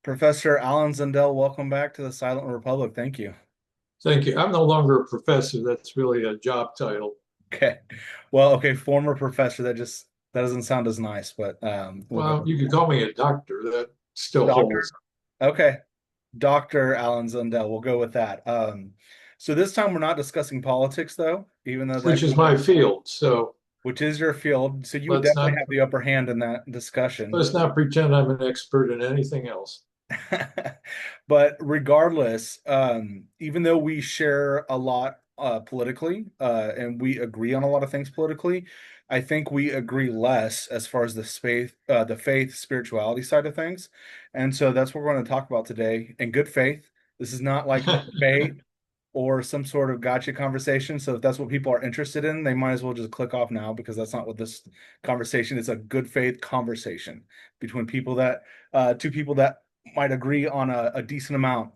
Professor Alan Zundel, welcome back to the Silent Republic. Thank you. Thank you. I'm no longer a professor. That's really a job title. Okay. Well, okay, former professor, that doesn't sound as nice, but we'll go Well, with you could call me a doctor. That still doctor. holds, Okay. Dr. Alan Zundel, we'll go with that. So this time we're not discussing politics though, even though which that is my field. So which is your field. So you would let's definitely not have the upper hand in that discussion. let's not pretend I'm an expert in anything else. But regardless, even though we share a lot politically, and we agree on a lot of things politically, I think we agree less as far as the faith, spirituality side of things. And so that's what we're going to talk about today. In good faith, this is not like a debate or some sort of gotcha conversation. So if that's what people are interested in, they might as well just click off now because that's not what this conversation is. A good faith conversation between two people that might agree on a decent amount,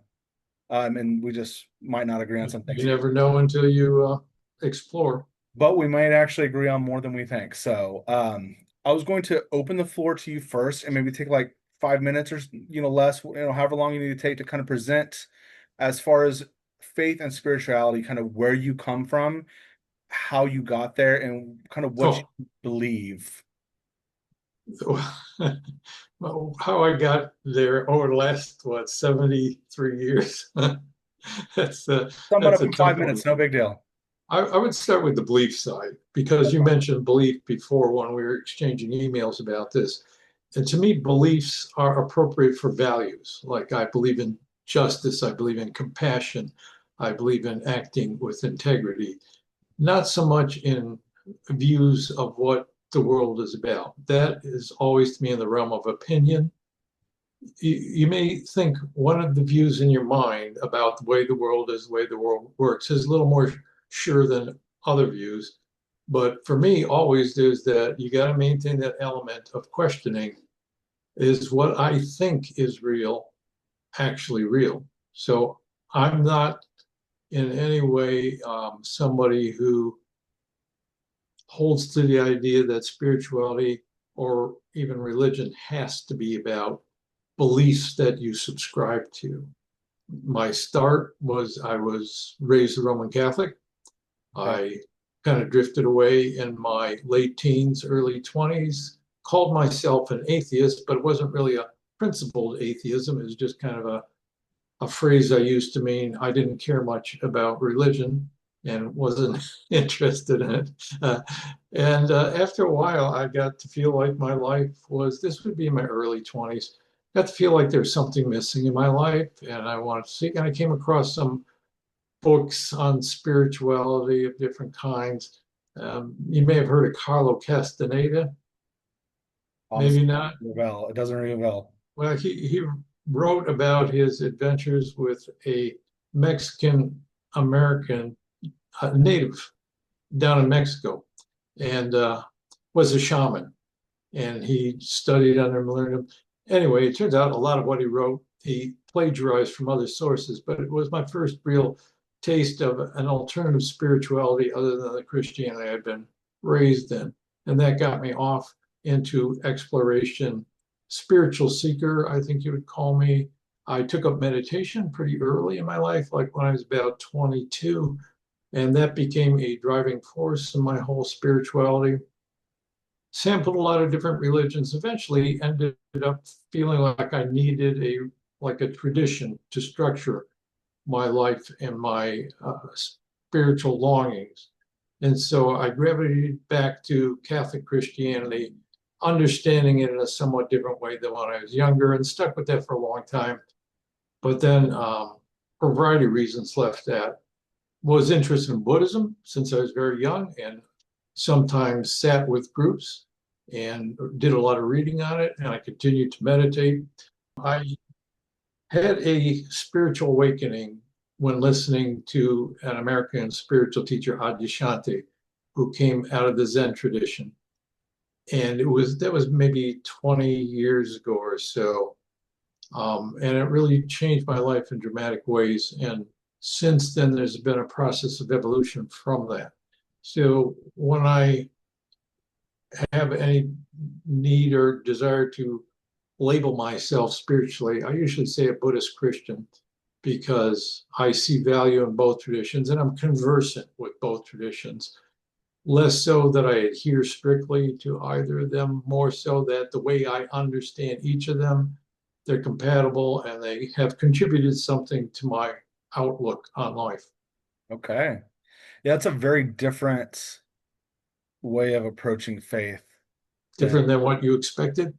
and we just might not agree on some You things. never know until you explore. But we might actually agree on more than we think. So, I was going to open the floor to you first, and maybe take like 5 minutes or less, however long you need to take to kind of present as far as faith and spirituality, kind of where you come from, how you got there, and kind of what Oh, you believe. well, how I got there over the last 73 years. That's Sum it that's up a in tough five one. minutes, no big deal. I would start with the belief side because you mentioned belief before when we were exchanging emails about this. And to me, beliefs are appropriate for values. Like I believe in justice, I believe in compassion, I believe in acting with integrity, not so much in views of what the world is about. That is always to me in the realm of opinion. You may think one of the views in your mind about the way the world is, the way the world works, is a little more sure than other views. But for me, always there's that you got to maintain that element of questioning. Is what I think is real actually real? So I'm not in any way somebody who holds to the idea that spirituality or even religion has to be about beliefs that you subscribe to. My start was I was raised a Roman Catholic. Okay. I kind of drifted away in my late teens, early 20s, called myself an atheist, but it wasn't really a principled atheism. It was just kind of a phrase I used to mean I didn't care much about religion and wasn't interested in it. And after a while, I got to feel like my life was, this would be in my early 20s, got to feel like there's something missing in my life. And I wanted to see, and I came across some books on spirituality of different kinds. You may have heard of Carlo Castaneda, Honestly, maybe not. it doesn't ring a bell. Well, he wrote about his adventures with a Mexican American native down in Mexico and was a shaman. And he studied under him, learned him. Anyway, it turns out a lot of what he wrote, he plagiarized from other sources, but it was my first real taste of an alternative spirituality other than the Christianity I'd been raised in. And that got me off into exploration. Spiritual seeker, I think you would call me. I took up meditation pretty early in my life, like when I was about 22, and that became a driving force in my whole spirituality. Sampled a lot of different religions, eventually ended up feeling like I needed a tradition to structure my life and my spiritual longings. And so I gravitated back to Catholic Christianity, understanding it in a somewhat different way than when I was younger, and stuck with that for a long time. But then, for a variety of reasons, left that. Was interested in Buddhism since I was very young, and sometimes sat with groups and did a lot of reading on it. And I continued to meditate. I had a spiritual awakening when listening to an American spiritual teacher, Adyashanti, who came out of the Zen tradition. And that was maybe 20 years ago or so. And it really changed my life in dramatic ways. And since then, there's been a process of evolution from that. So when I have any need or desire to label myself spiritually. I usually say a Buddhist Christian because I see value in both traditions and I'm conversant with both traditions. Less so that I adhere strictly to either of them, more so that the way I understand each of them, they're compatible and they have contributed something to my outlook on life. Okay. Yeah, it's a very different way of approaching faith than, Different than what you expected.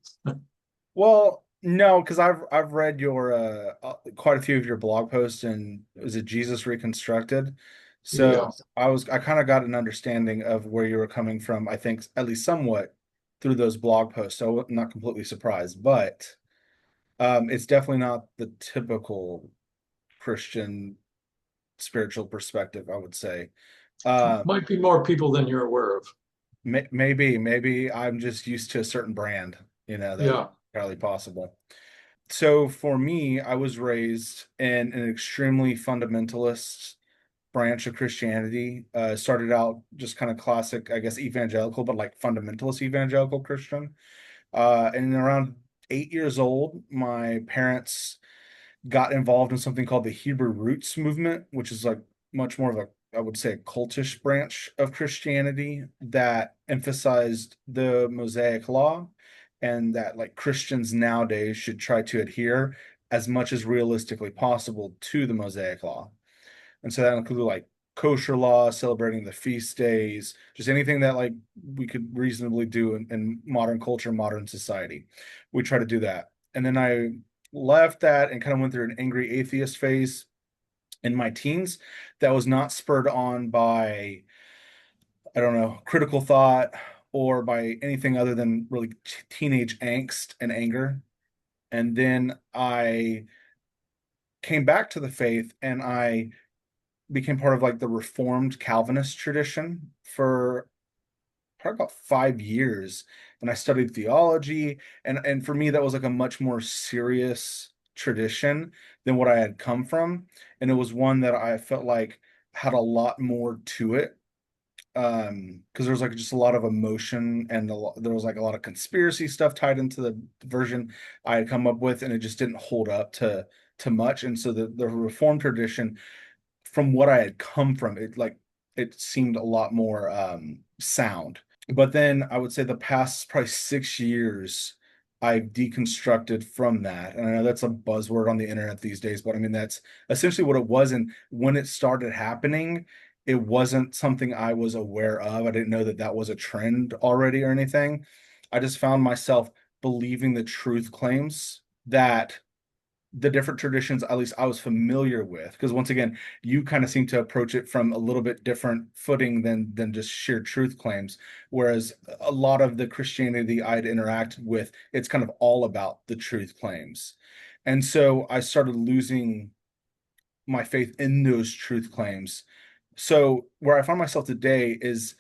well, no, because I've read your quite a few of your blog posts, and is it Jesus Reconstructed? Yeah. So I kind of got an understanding of where you were coming from, I think at least somewhat through those blog posts. So I'm not completely surprised, but it's definitely not the typical Christian spiritual perspective, I would say. Might be more people than you're aware of. Maybe I'm just used to a certain brand, that's Yeah. entirely possible. So for me, I was raised in an extremely fundamentalist branch of Christianity. Started out just kind of classic, I guess, evangelical, but like fundamentalist evangelical Christian. And around 8 years old, my parents got involved in something called the Hebrew Roots movement, which is like much more of a, I would say, a cultish branch of Christianity that emphasized the Mosaic Law and that like Christians nowadays should try to adhere as much as realistically possible to the Mosaic Law. And so that included like kosher law, celebrating the feast days, just anything that like we could reasonably do in modern culture, modern society. We try to do that. And then I left that and kind of went through an angry atheist phase in my teens that was not spurred on by, I don't know, critical thought or by anything other than really teenage angst and anger. And then I came back to the faith and I became part of like the Reformed Calvinist tradition for probably about 5 years. And I studied theology. And for me, that was like a much more serious tradition than what I had come from. And it was one that I felt like had a lot more to it. Because there was like just a lot of emotion and there was like a lot of conspiracy stuff tied into the version I had come up with, and it just didn't hold up to much. And so the Reformed tradition from what I had come from, it seemed a lot more sound. But then I would say the past probably 6 years, I've deconstructed from that. And I know that's a buzzword on the internet these days, but I mean that's essentially what it was. And when it started happening, it wasn't something I was aware of. I didn't know that that was a trend already or anything. I just found myself believing the truth claims that the different traditions at least I was familiar with, because once again you kind of seem to approach it from a little bit different footing than just sheer truth claims, whereas a lot of the Christianity I'd interacted with, it's kind of all about the truth claims. And so I started losing my faith in those truth claims. So where I find myself today is,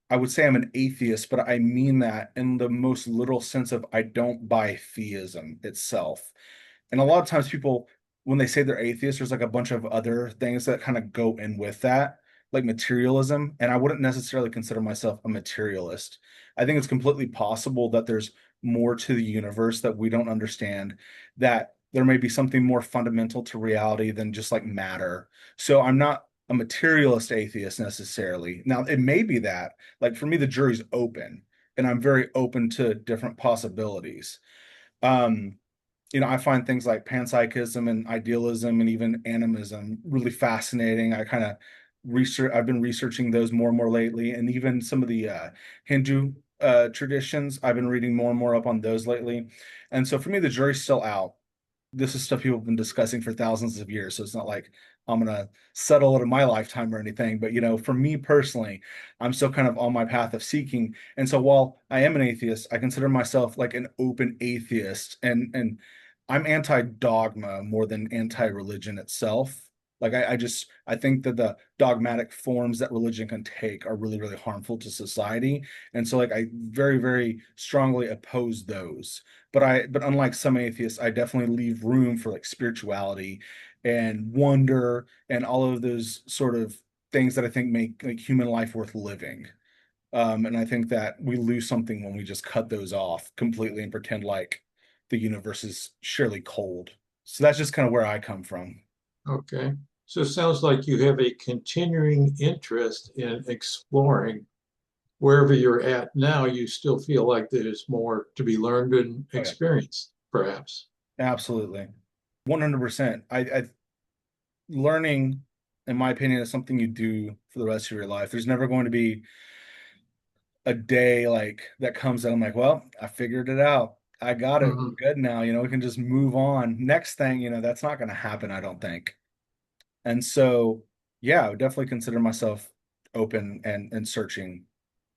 I would say I'm an atheist, but I mean that in the most literal sense of I don't buy theism itself. And a lot of times people, when they say they're atheists, there's like a bunch of other things that kind of go in with that, like materialism. And I wouldn't necessarily consider myself a materialist. I think it's completely possible that there's more to the universe that we don't understand, that there may be something more fundamental to reality than just like matter. So I'm not a materialist atheist necessarily. Now, it may be that, like for me, the jury's open and I'm very open to different possibilities. Um, I find things like panpsychism and idealism and even animism really fascinating. I've been researching those more and more lately, and even some of the Hindu traditions. I've been reading more and more up on those lately. And so for me, the jury's still out. This is stuff people have been discussing for thousands of years. So it's not like I'm gonna settle it in my lifetime or anything. But for me personally, I'm still kind of on my path of seeking. And so while I am an atheist, I consider myself like an open atheist. And I'm anti-dogma more than anti-religion itself. Like I think that the dogmatic forms that religion can take are really, really harmful to society. And so like I very, very strongly oppose those. But unlike some atheists, I definitely leave room for like spirituality and wonder and all of those sort of things that I think make like human life worth living. And I think that we lose something when we just cut those off completely and pretend like the universe is surely cold. So that's just kind of where I come from. Okay. So it sounds like you have a continuing interest in exploring wherever you're at now. You still feel like there's more to be learned and Oh yeah, experienced, perhaps. absolutely. 100%. Learning, in my opinion, is something you do for the rest of your life. There's never going to be a day like that comes and I'm like, well, I figured it out. I got it. Mhm. We're good now. We can just move on. Next thing, that's not going to happen, I don't think. And so, yeah, I would definitely consider myself open and searching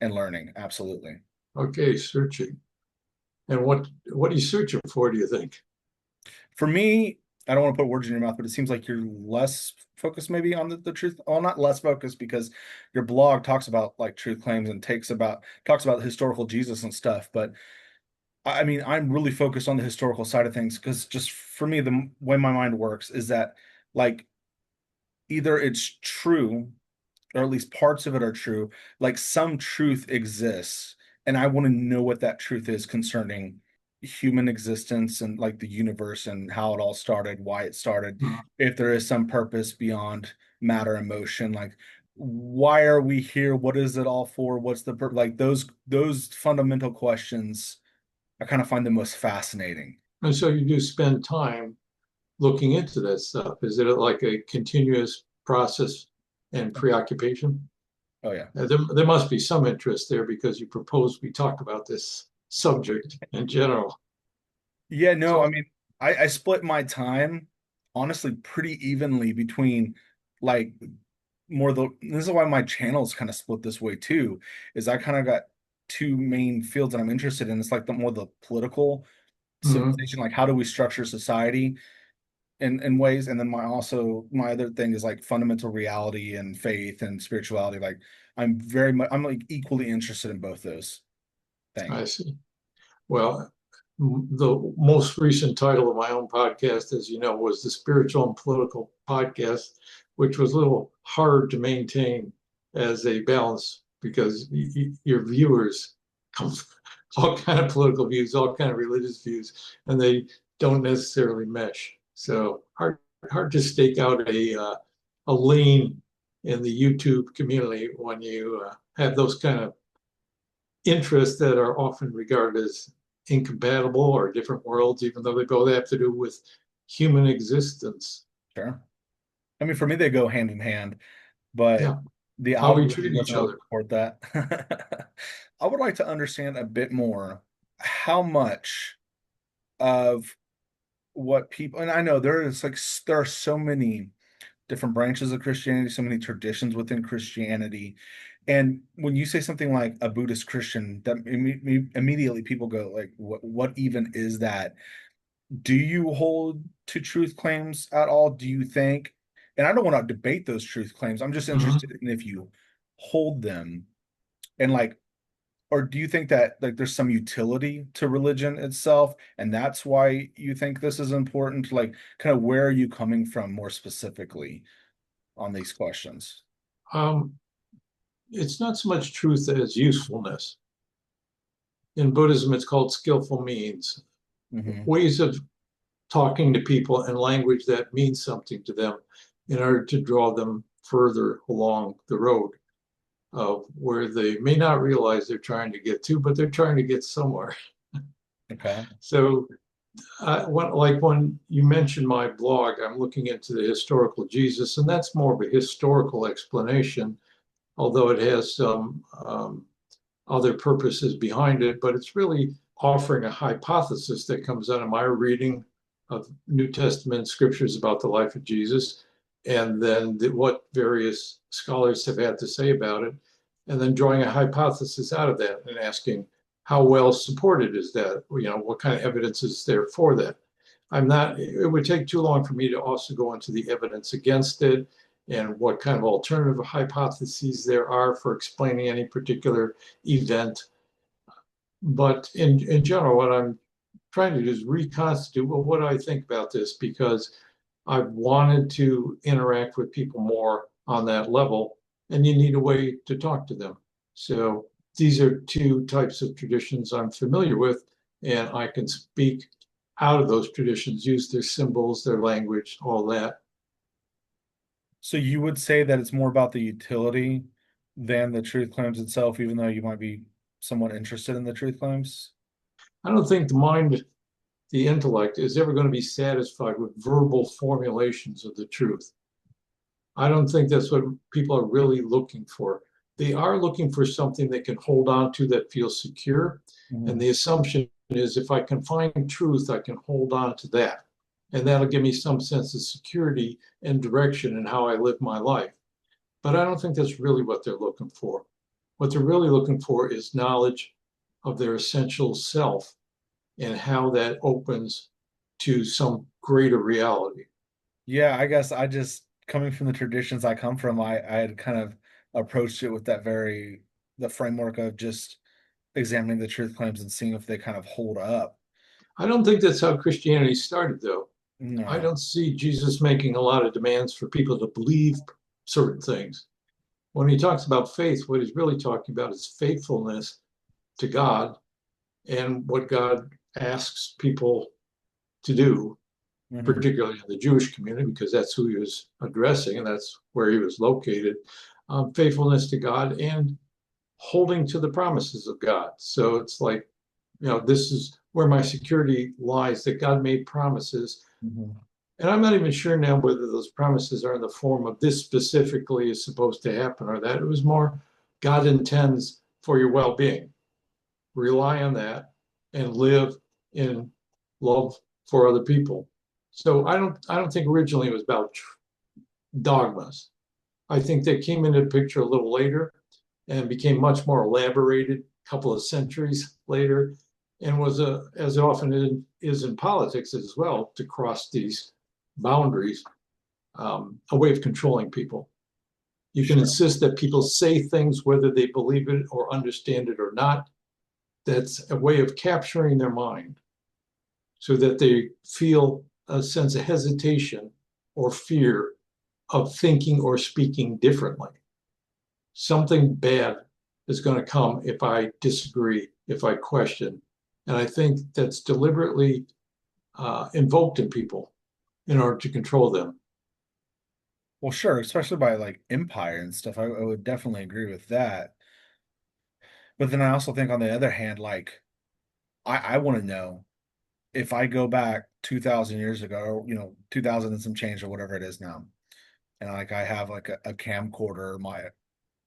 and learning. Absolutely. Okay, searching. And what are you searching for, do you think? For me, I don't want to put words in your mouth, but it seems like you're less focused maybe on the truth. Well, not less focused because your blog talks about like truth claims and talks about historical Jesus and stuff. But I mean, I'm really focused on the historical side of things because just for me, the way my mind works is that like either it's true or at least parts of it are true. Like some truth exists, and I want to know what that truth is concerning human existence and like the universe and how it all started, why it started, Mhm. if there is some purpose beyond matter and motion, like why are we here? What is it all for? What's the like those fundamental questions I kind of find the most fascinating. And so you do spend time looking into that stuff. Is it like a continuous process and preoccupation? Oh yeah. There must be some interest there because you proposed we talk about this subject in general. Yeah, no, I So, mean, I split my time honestly pretty evenly between like this is why my channel's kind of split this way too, is I kind of got two main fields that I'm interested in. It's like the more the political mhm, civilization, like how do we structure society in ways, and then my other thing is like fundamental reality and faith and spirituality. Like I'm like equally interested in both those things. I see. Well, the most recent title of my own podcast, as you know, was the Spiritual and Political Podcast, which was a little hard to maintain as a balance because your viewers come from all kind of political views, all kind of religious views, and they don't necessarily mesh. So hard to stake out a lane in the YouTube community when you have those kind of interests that are often regarded as incompatible or different worlds, even though they both have to do with human existence. Sure. I mean, for me, they go hand in hand, but Yeah, the how we algorithm treat doesn't each always other. support that. I would like to understand a bit more how much of what people, and I know there are so many different branches of Christianity, so many traditions within Christianity. And when you say something like a Buddhist Christian, that immediately people go like, what even is that? Do you hold to truth claims at all? Do you think, and I don't want to debate those truth claims. I'm just interested Mhm. in if you hold them and like, or do you think that like there's some utility to religion itself and that's why you think this is important? Like, kind of where are you coming from more specifically on these questions? Um, it's not so much truth as usefulness. In Buddhism, it's called skillful means, Hmm. ways of talking to people in language that means something to them in order to draw them further along the road of where they may not realize they're trying to get to, but they're trying to get somewhere. Okay. So like when you mentioned my blog, I'm looking into the historical Jesus, and that's more of a historical explanation, although it has some other purposes behind it. But it's really offering a hypothesis that comes out of my reading of New Testament scriptures about the life of Jesus, and then what various scholars have had to say about it, and then drawing a hypothesis out of that and asking how well supported is that? What kind of evidence is there for that? It would take too long for me to also go into the evidence against it and what kind of alternative hypotheses there are for explaining any particular event. But in general, what I'm trying to do is reconstitute, well, what do I think about this? Because I've wanted to interact with people more on that level, and you need a way to talk to them. So these are two types of traditions I'm familiar with, and I can speak out of those traditions, use their symbols, their language, all that. So you would say that it's more about the utility than the truth claims itself, even though you might be somewhat interested in the truth claims? I don't think the mind, the intellect, is ever going to be satisfied with verbal formulations of the truth. I don't think that's what people are really looking for. They are looking for something they can hold on to that feels secure. And Mhm. the assumption is if I can find truth, I can hold on to that. And that'll give me some sense of security and direction in how I live my life. But I don't think that's really what they're looking for. What they're really looking for is knowledge of their essential self and how that opens to some greater reality. Yeah, I guess I just coming from the traditions I come from, I had kind of approached it with that the framework of just examining the truth claims and seeing if they kind of hold up. I don't think that's how Christianity started, though. I No. don't see Jesus making a lot of demands for people to believe certain things. When he talks about faith, what he's really talking about is faithfulness to God and what God asks people to do, Hmm. particularly in the Jewish community, because that's who he was addressing and that's where he was located. Faithfulness to God and holding to the promises of God. So it's like, this is where my security lies, that God made promises. Hmm. And I'm not even sure now whether those promises are in the form of this specifically is supposed to happen or that. It was more God intends for your well being. Rely on that and live in love for other people. So I don't think originally it was about dogmas. I think they came into the picture a little later and became much more elaborated a couple of centuries later, and was as often is in politics as well, to cross these boundaries, a way of controlling people. You can Sure. insist that people say things whether they believe it or understand it or not. That's a way of capturing their mind so that they feel a sense of hesitation or fear of thinking or speaking differently. Something bad is going to come if I disagree, if I question. And I think that's deliberately invoked in people in order to control them. Well, sure, especially by like empire and stuff. I would definitely agree with that. But then I also think on the other hand, like I want to know if I go back 2000 years ago, or 2000 and some change or whatever it is now, and like I have like a camcorder or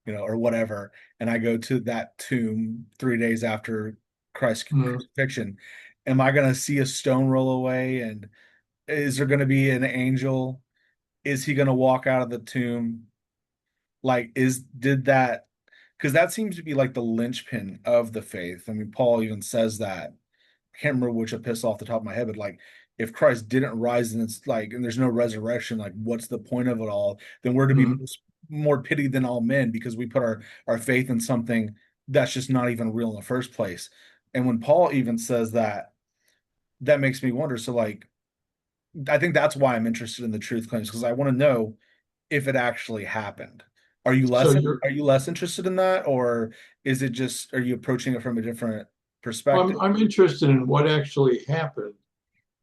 or whatever, and I go to that tomb 3 days after Christ's Mm. crucifixion, am I going to see a stone roll away? And is there going to be an angel? Is he going to walk out of the tomb? Like, did that, because that seems to be like the linchpin of the faith. I mean, Paul even says that. I can't remember which epistle off the top of my head, but like, if Christ didn't rise and it's like, and there's no resurrection, like, what's the point of it all? Then we're to be Mm. more pitied than all men because we put our faith in something that's just not even real in the first place. And when Paul even says that, that makes me wonder. So, like, I think that's why I'm interested in the truth claims because I want to know if it actually happened. So you're, Are you less interested in that, or is it just are you approaching it from a different well, perspective? I'm interested in what actually happened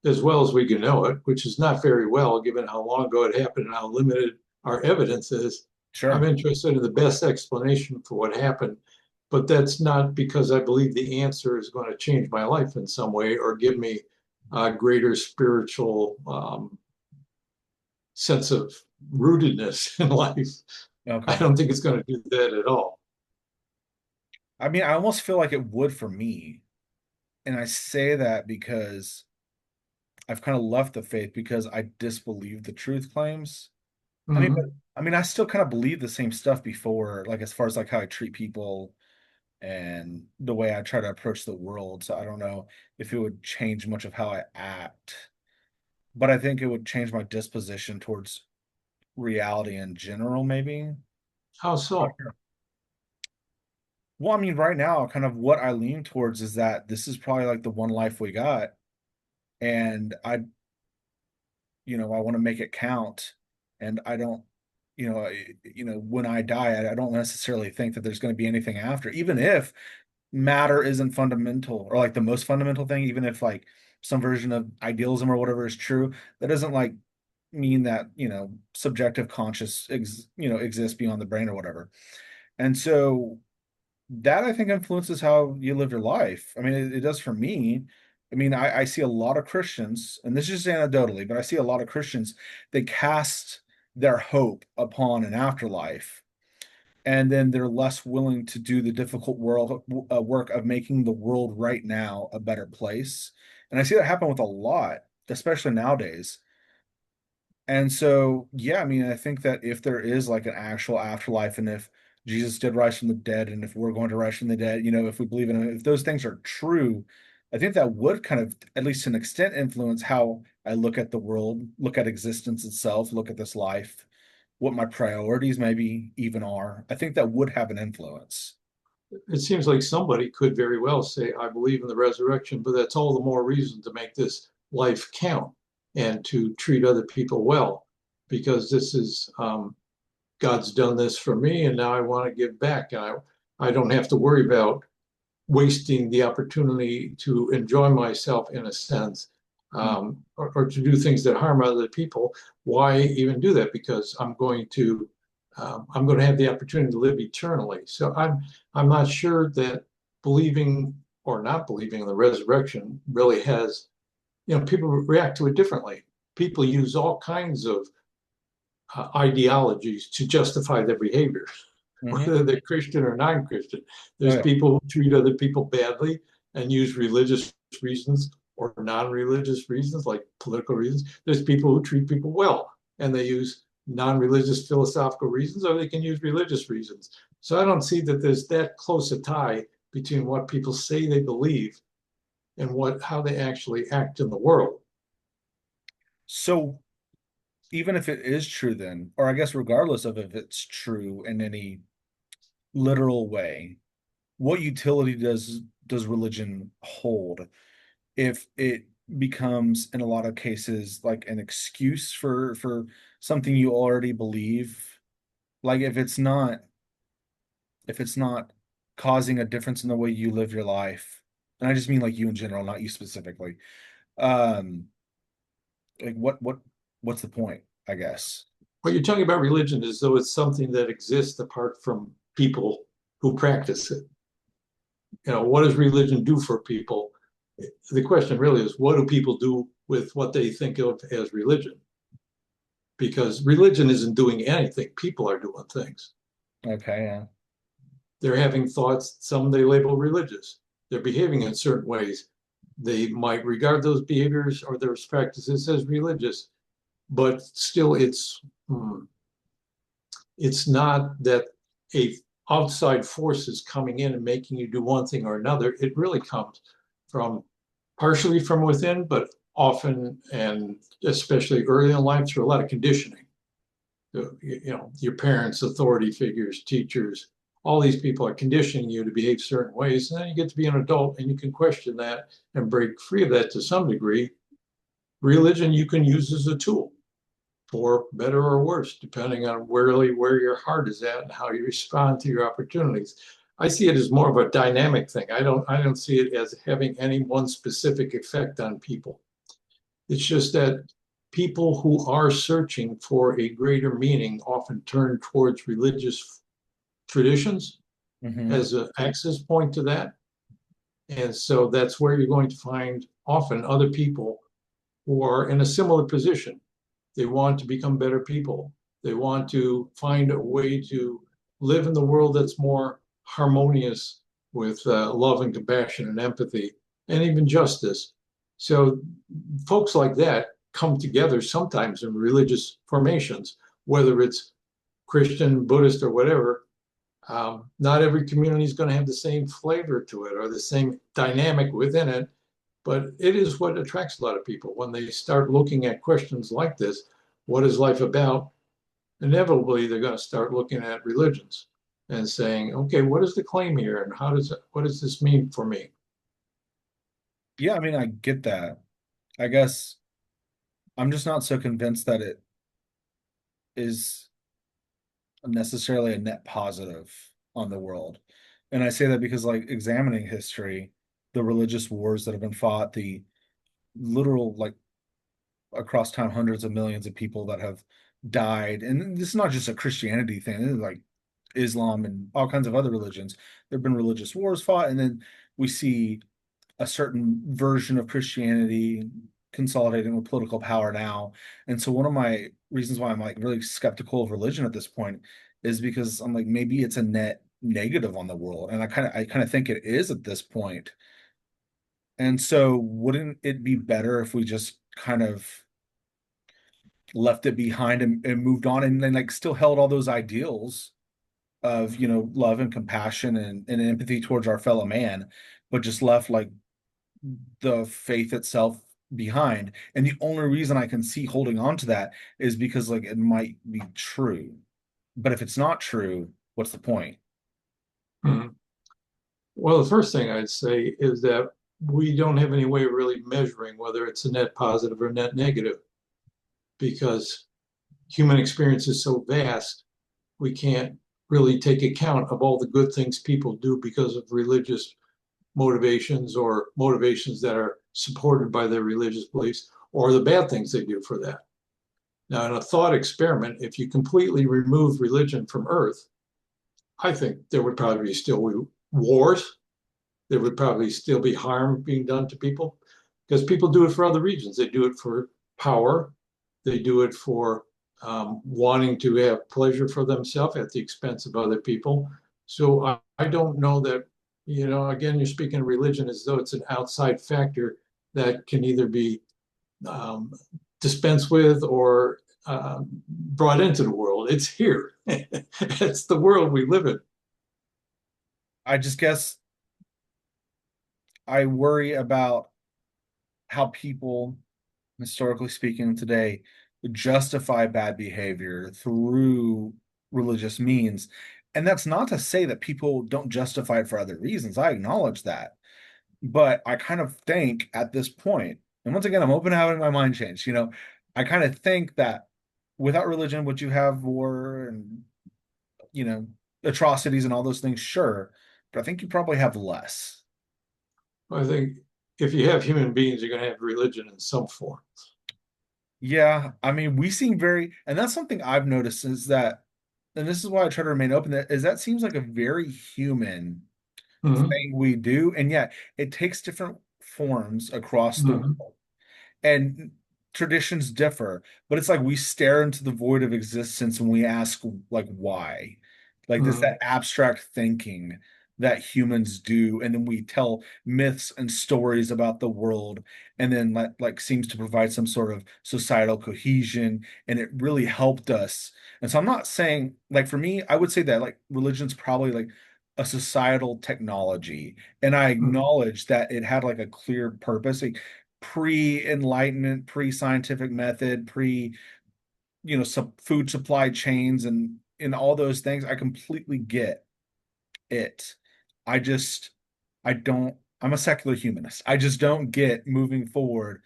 as well as we can know it, which is not very well given how long ago it happened and how limited our evidence is. I'm Sure. interested in the best explanation for what happened, but that's not because I believe the answer is going to change my life in some way or give me a greater spiritual sense of rootedness in life. I Okay. don't think it's going to do that at all. I mean, I almost feel like it would for me. And I say that because I've kind of left the faith because I disbelieve the truth claims. I mean, but Mm-hmm. I mean, I still kind of believe the same stuff before, like as far as like how I treat people and the way I try to approach the world. So I don't know if it would change much of how I act, but I think it would change my disposition towards reality in general, maybe. How so? Well, I mean, right now, kind of what I lean towards is that this is probably like the one life we got, and I want to make it count, and I don't, when I die, I don't necessarily think that there's going to be anything after, even if matter isn't fundamental or like the most fundamental thing, even if like some version of idealism or whatever is true, that doesn't like mean that, subjective conscious exists beyond the brain or whatever. And so that I think influences how you live your life. I mean, it does for me. I mean, I see a lot of Christians, and this is just anecdotally, but I see a lot of Christians, they cast their hope upon an afterlife, and then they're less willing to do the difficult work of making the world right now a better place. And I see that happen with a lot, especially nowadays. And so, yeah, I mean, I think that if there is like an actual afterlife, and if Jesus did rise from the dead, and if we're going to rise from the dead, if we believe in it, if those things are true, I think that would kind of, at least to an extent, influence how I look at the world, look at existence itself, look at this life, what my priorities maybe even are. I think that would have an influence. It seems like somebody could very well say, I believe in the resurrection, but that's all the more reason to make this life count and to treat other people well, because this is God's done this for me, and now I want to give back. And I don't have to worry about wasting the opportunity to enjoy myself in a sense, or to do things that harm other people. Why even do that? Because I'm going to have the opportunity to live eternally. So I'm not sure that believing or not believing in the resurrection really has, people react to it differently. People use all kinds of ideologies to justify their behavior, Mm-hmm. whether they're Christian or non-Christian. Oh, There's yeah. people who treat other people badly and use religious reasons or non-religious reasons, like political reasons. There's people who treat people well, and they use non-religious philosophical reasons, or they can use religious reasons. So I don't see that there's that close a tie between what people say they believe and how they actually act in the world. So even if it is true, then, or I guess regardless of if it's true in any literal way, what utility does religion hold if it becomes in a lot of cases like an excuse for something you already believe? Like if it's not causing a difference in the way you live your life, and I just mean like you in general, not you specifically. um like what's the point, I guess? What you're talking about religion is though it's something that exists apart from people who practice it. What does religion do for people? The question really is, what do people do with what they think of as religion? Because religion isn't doing anything. People are doing things. Okay, yeah. They're having thoughts, some they label religious. They're behaving in certain ways. They might regard those behaviors or those practices as religious, but still it's not that a outside force is coming in and making you do one thing or another. It really comes from partially from within, but often and especially early in life through a lot of conditioning. Your parents, authority figures, teachers, all these people are conditioning you to behave certain ways. And then you get to be an adult and you can question that and break free of that to some degree. Religion you can use as a tool for better or worse, depending on where your heart is at and how you respond to your opportunities. I see it as more of a dynamic thing. I don't see it as having any one specific effect on people. It's just that people who are searching for a greater meaning often turn towards religious traditions Hmm. as an access point to that. And so that's where you're going to find often other people who are in a similar position. They want to become better people. They want to find a way to live in the world that's more harmonious with love and compassion and empathy and even justice. So, folks like that come together sometimes in religious formations, whether it's Christian, Buddhist, or whatever. Not every community is going to have the same flavor to it or the same dynamic within it, but it is what attracts a lot of people when they start looking at questions like this. What is life about? Inevitably, they're going to start looking at religions and saying, okay, what is the claim here? And what does this mean for me? Yeah, I mean, I get that. I guess I'm just not so convinced that it is necessarily a net positive on the world. And I say that because, like, examining history, the religious wars that have been fought, literal like across time hundreds of millions of people that have died. And this is not just a Christianity thing. This is like Islam and all kinds of other religions. There have been religious wars fought, and then we see a certain version of Christianity consolidating with political power now. And so one of my reasons why I'm like really skeptical of religion at this point is because I'm like maybe it's a net negative on the world. And I kind of think it is at this point. And so wouldn't it be better if we just kind of left it behind and moved on and then like still held all those ideals of, love and compassion and empathy towards our fellow man, but just left like the faith itself behind. And the only reason I can see holding on to that is because like it might be true. But if it's not true, what's the point? Mhm. Well, the first thing I'd say is that we don't have any way of really measuring whether it's a net positive or net negative because human experience is so vast, we can't really take account of all the good things people do because of religious motivations or motivations that are supported by their religious beliefs or the bad things they do for that. Now, in a thought experiment, if you completely remove religion from Earth, I think there would probably still be wars. There would probably still be harm being done to people because people do it for other reasons. They do it for power. They do it for wanting to have pleasure for themselves at the expense of other people. So I don't know that, again, you're speaking of religion as though it's an outside factor that can either be um, dispensed with or brought into the world. It's here. It's the world we live in. I just guess I worry about how people, historically speaking, today justify bad behavior through religious means. And that's not to say that people don't justify it for other reasons. I acknowledge that. But I kind of think at this point, and once again, I'm open to having my mind changed, I kind of think that without religion, would you have war and, you know, atrocities and all those things? Sure. But I think you probably have less. I think if you have human beings, you're going to have religion in some form. Yeah, I mean, we seem and that's something I've noticed is that, and this is why I try to remain open, that seems like a very human Mm-hmm. thing we do, and yet it takes different forms across the Mm-hmm. world. And traditions differ, but it's like we stare into the void of existence and we ask like why, like this Mm-hmm. that abstract thinking that humans do, and then we tell myths and stories about the world, and then like seems to provide some sort of societal cohesion, and it really helped us. And so I'm not saying like for me, I would say that like religion's probably like a societal technology, and I Mm-hmm. acknowledge that it had like a clear purpose. Like, pre-enlightenment, pre-scientific method, food supply chains and all those things. I completely get it. I just I don't I'm a secular humanist. I just don't get moving forward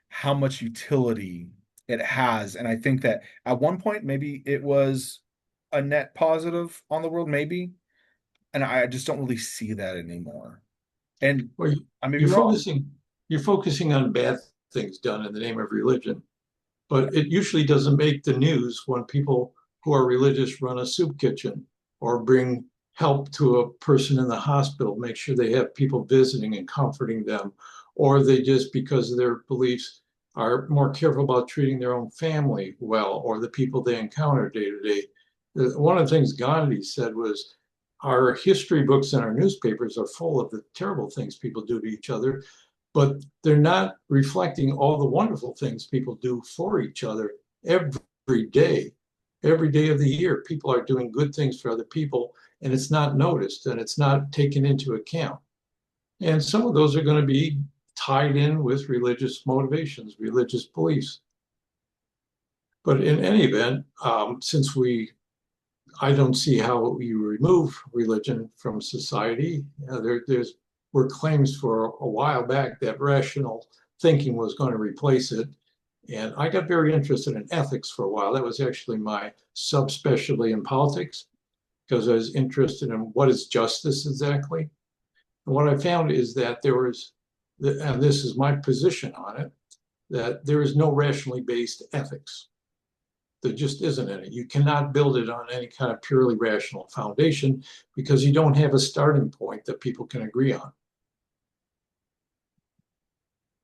how much utility it has. And I think that at one point maybe it was a net positive on the world, maybe. And I just don't really see that anymore. And Well, I may be you're wrong. focusing you're focusing on bad things done in the name of religion, but it usually doesn't make the news when people who are religious run a soup kitchen or bring help to a person in the hospital, make sure they have people visiting and comforting them, or they just, because of their beliefs, are more careful about treating their own family well or the people they encounter day to day. One of the things Gandhi said was, our history books and our newspapers are full of the terrible things people do to each other, but they're not reflecting all the wonderful things people do for each other every day. Every day of the year, people are doing good things for other people, and it's not noticed and it's not taken into account. And some of those are going to be tied in with religious motivations, religious beliefs. But in any event, since I don't see how you remove religion from society. There's were claims for a while back that rational thinking was going to replace it. And I got very interested in ethics for a while. That was actually my subspecialty in politics because I was interested in what is justice exactly. And what I found is that there was and this is my position on it, that there is no rationally based ethics. There just isn't any. You cannot build it on any kind of purely rational foundation because you don't have a starting point that people can agree on.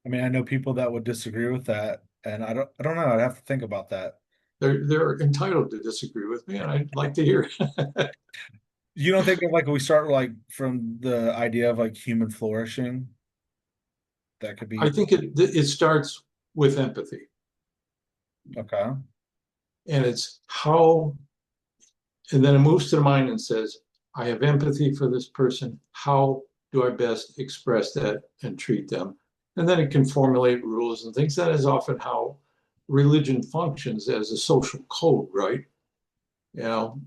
I mean, I know people that would disagree with that, and I don't know. I'd have to think about that. They're entitled to disagree with me, and I'd like to hear it. You don't think of like we start like from the idea of like human flourishing? That could I be think it starts with empathy, okay. and it's how, and then it moves to the mind and says, I have empathy for this person. How do I best express that and treat them? And then it can formulate rules and things. That is often how religion functions as a social code, right? You know,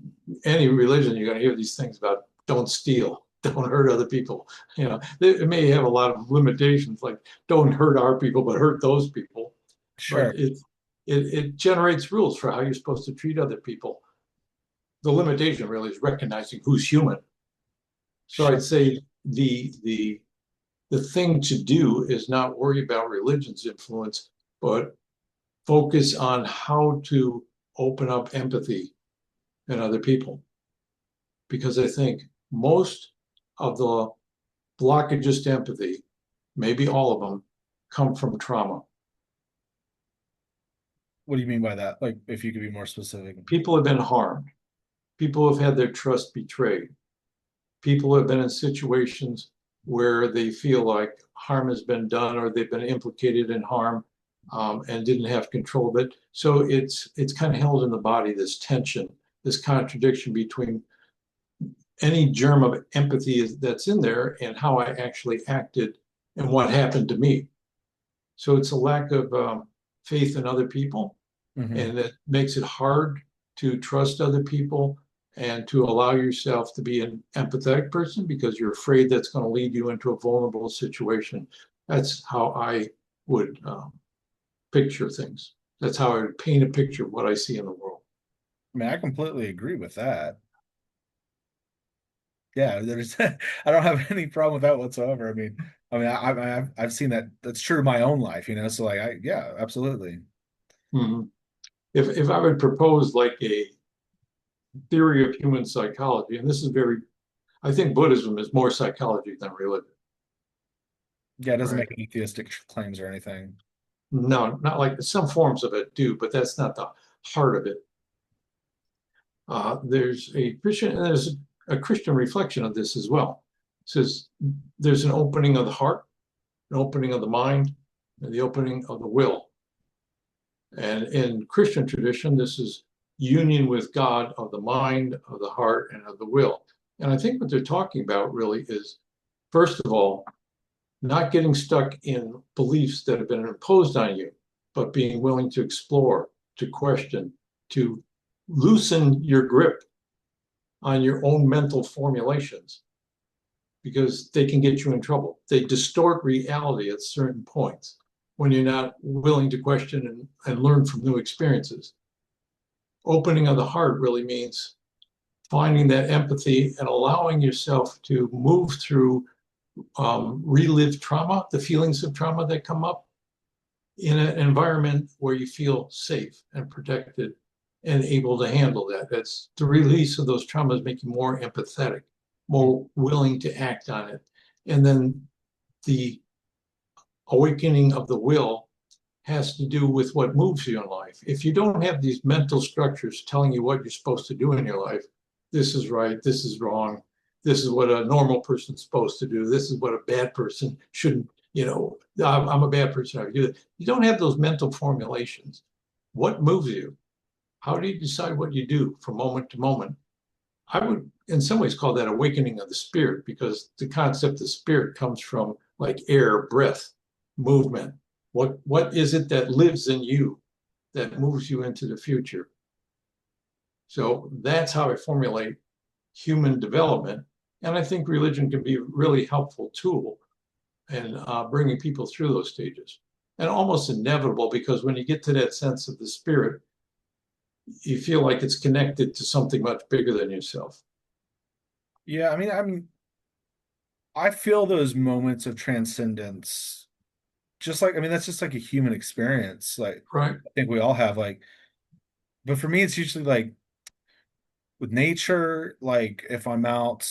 any religion, you're going to hear these things about don't steal, don't hurt other people. You know, it may have a lot of limitations, like don't hurt our people, but hurt those people. But Sure. it generates rules for how you're supposed to treat other people. The limitation really is recognizing who's human. So Sure. I'd say the thing to do is not worry about religion's influence, but focus on how to open up empathy in other people. Because I think most of the blockages to empathy, maybe all of them, come from trauma. What do you mean by that? Like, if you could be more specific. People have been harmed. People have had their trust betrayed. People have been in situations where they feel like harm has been done or they've been implicated in harm and didn't have control of it. So it's kind of held in the body, this tension, this contradiction between any germ of empathy that's in there and how I actually acted and what happened to me. So it's a lack of faith in other people, Hmm. and it makes it hard to trust other people and to allow yourself to be an empathetic person because you're afraid that's going to lead you into a vulnerable situation. That's how I would picture things. That's how I would paint a picture of what I see in the world. I mean, I completely agree with that. Yeah, there's I don't have any problem with that whatsoever. I've seen that that's true in my own life, you know. So like, yeah, absolutely. Mm-hmm. If I would propose like a theory of human psychology, and this is very, I think Buddhism is more psychology than religion, Yeah, it doesn't right? make atheistic claims or anything. No, not like some forms of it do, but that's not the heart of it. There's a Christian, and there's a Christian reflection of this as well. It says there's an opening of the heart, an opening of the mind, and the opening of the will. And in Christian tradition, this is union with God of the mind, of the heart, and of the will. And I think what they're talking about really is, first of all, not getting stuck in beliefs that have been imposed on you, but being willing to explore, to question, to loosen your grip on your own mental formulations because they can get you in trouble. They distort reality at certain points when you're not willing to question and learn from new experiences. Opening of the heart really means finding that empathy and allowing yourself to move through relive trauma, the feelings of trauma that come up in an environment where you feel safe and protected and able to handle that. That's the release of those traumas, make you more empathetic, more willing to act on it. And then the awakening of the will has to do with what moves you in life. If you don't have these mental structures telling you what you're supposed to do in your life, this is right, this is wrong, this is what a normal person's supposed to do, this is what a bad person shouldn't, you know, I'm a bad person, I do that. You don't have those mental formulations. What moves you? How do you decide what you do from moment to moment? I would, in some ways, call that awakening of the spirit because the concept of spirit comes from like air, breath, movement. What is it that lives in you that moves you into the future? So that's how I formulate human development. And I think religion can be a really helpful tool in bringing people through those stages. And almost inevitable because when you get to that sense of the spirit, you feel like it's connected to something much bigger than yourself. Yeah, I feel those moments of transcendence just like, I mean, that's just like a human experience. Like, Right. I think we all have like, but for me, it's usually like with nature, like if I'm out,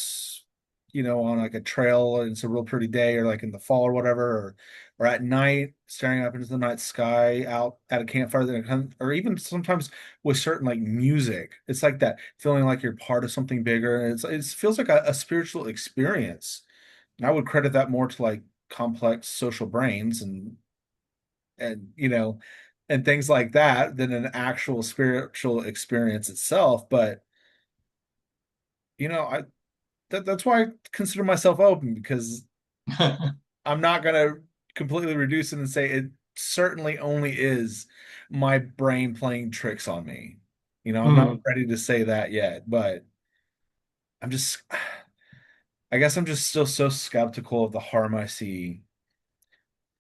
on like a trail and it's a real pretty day, or like in the fall or whatever, or at night, staring up into the night sky out at a campfire, or even sometimes with certain like music, it's like that feeling like you're part of something bigger. And it feels like a spiritual experience. And I would credit that more to like complex social brains and and things like that than an actual spiritual experience itself. But I that's why I consider myself open, because I'm not gonna completely reduce it and say it certainly only is my brain playing tricks on me. I'm not Hmm. ready to say that yet, but I'm just I guess I'm just still so skeptical of the harm I see.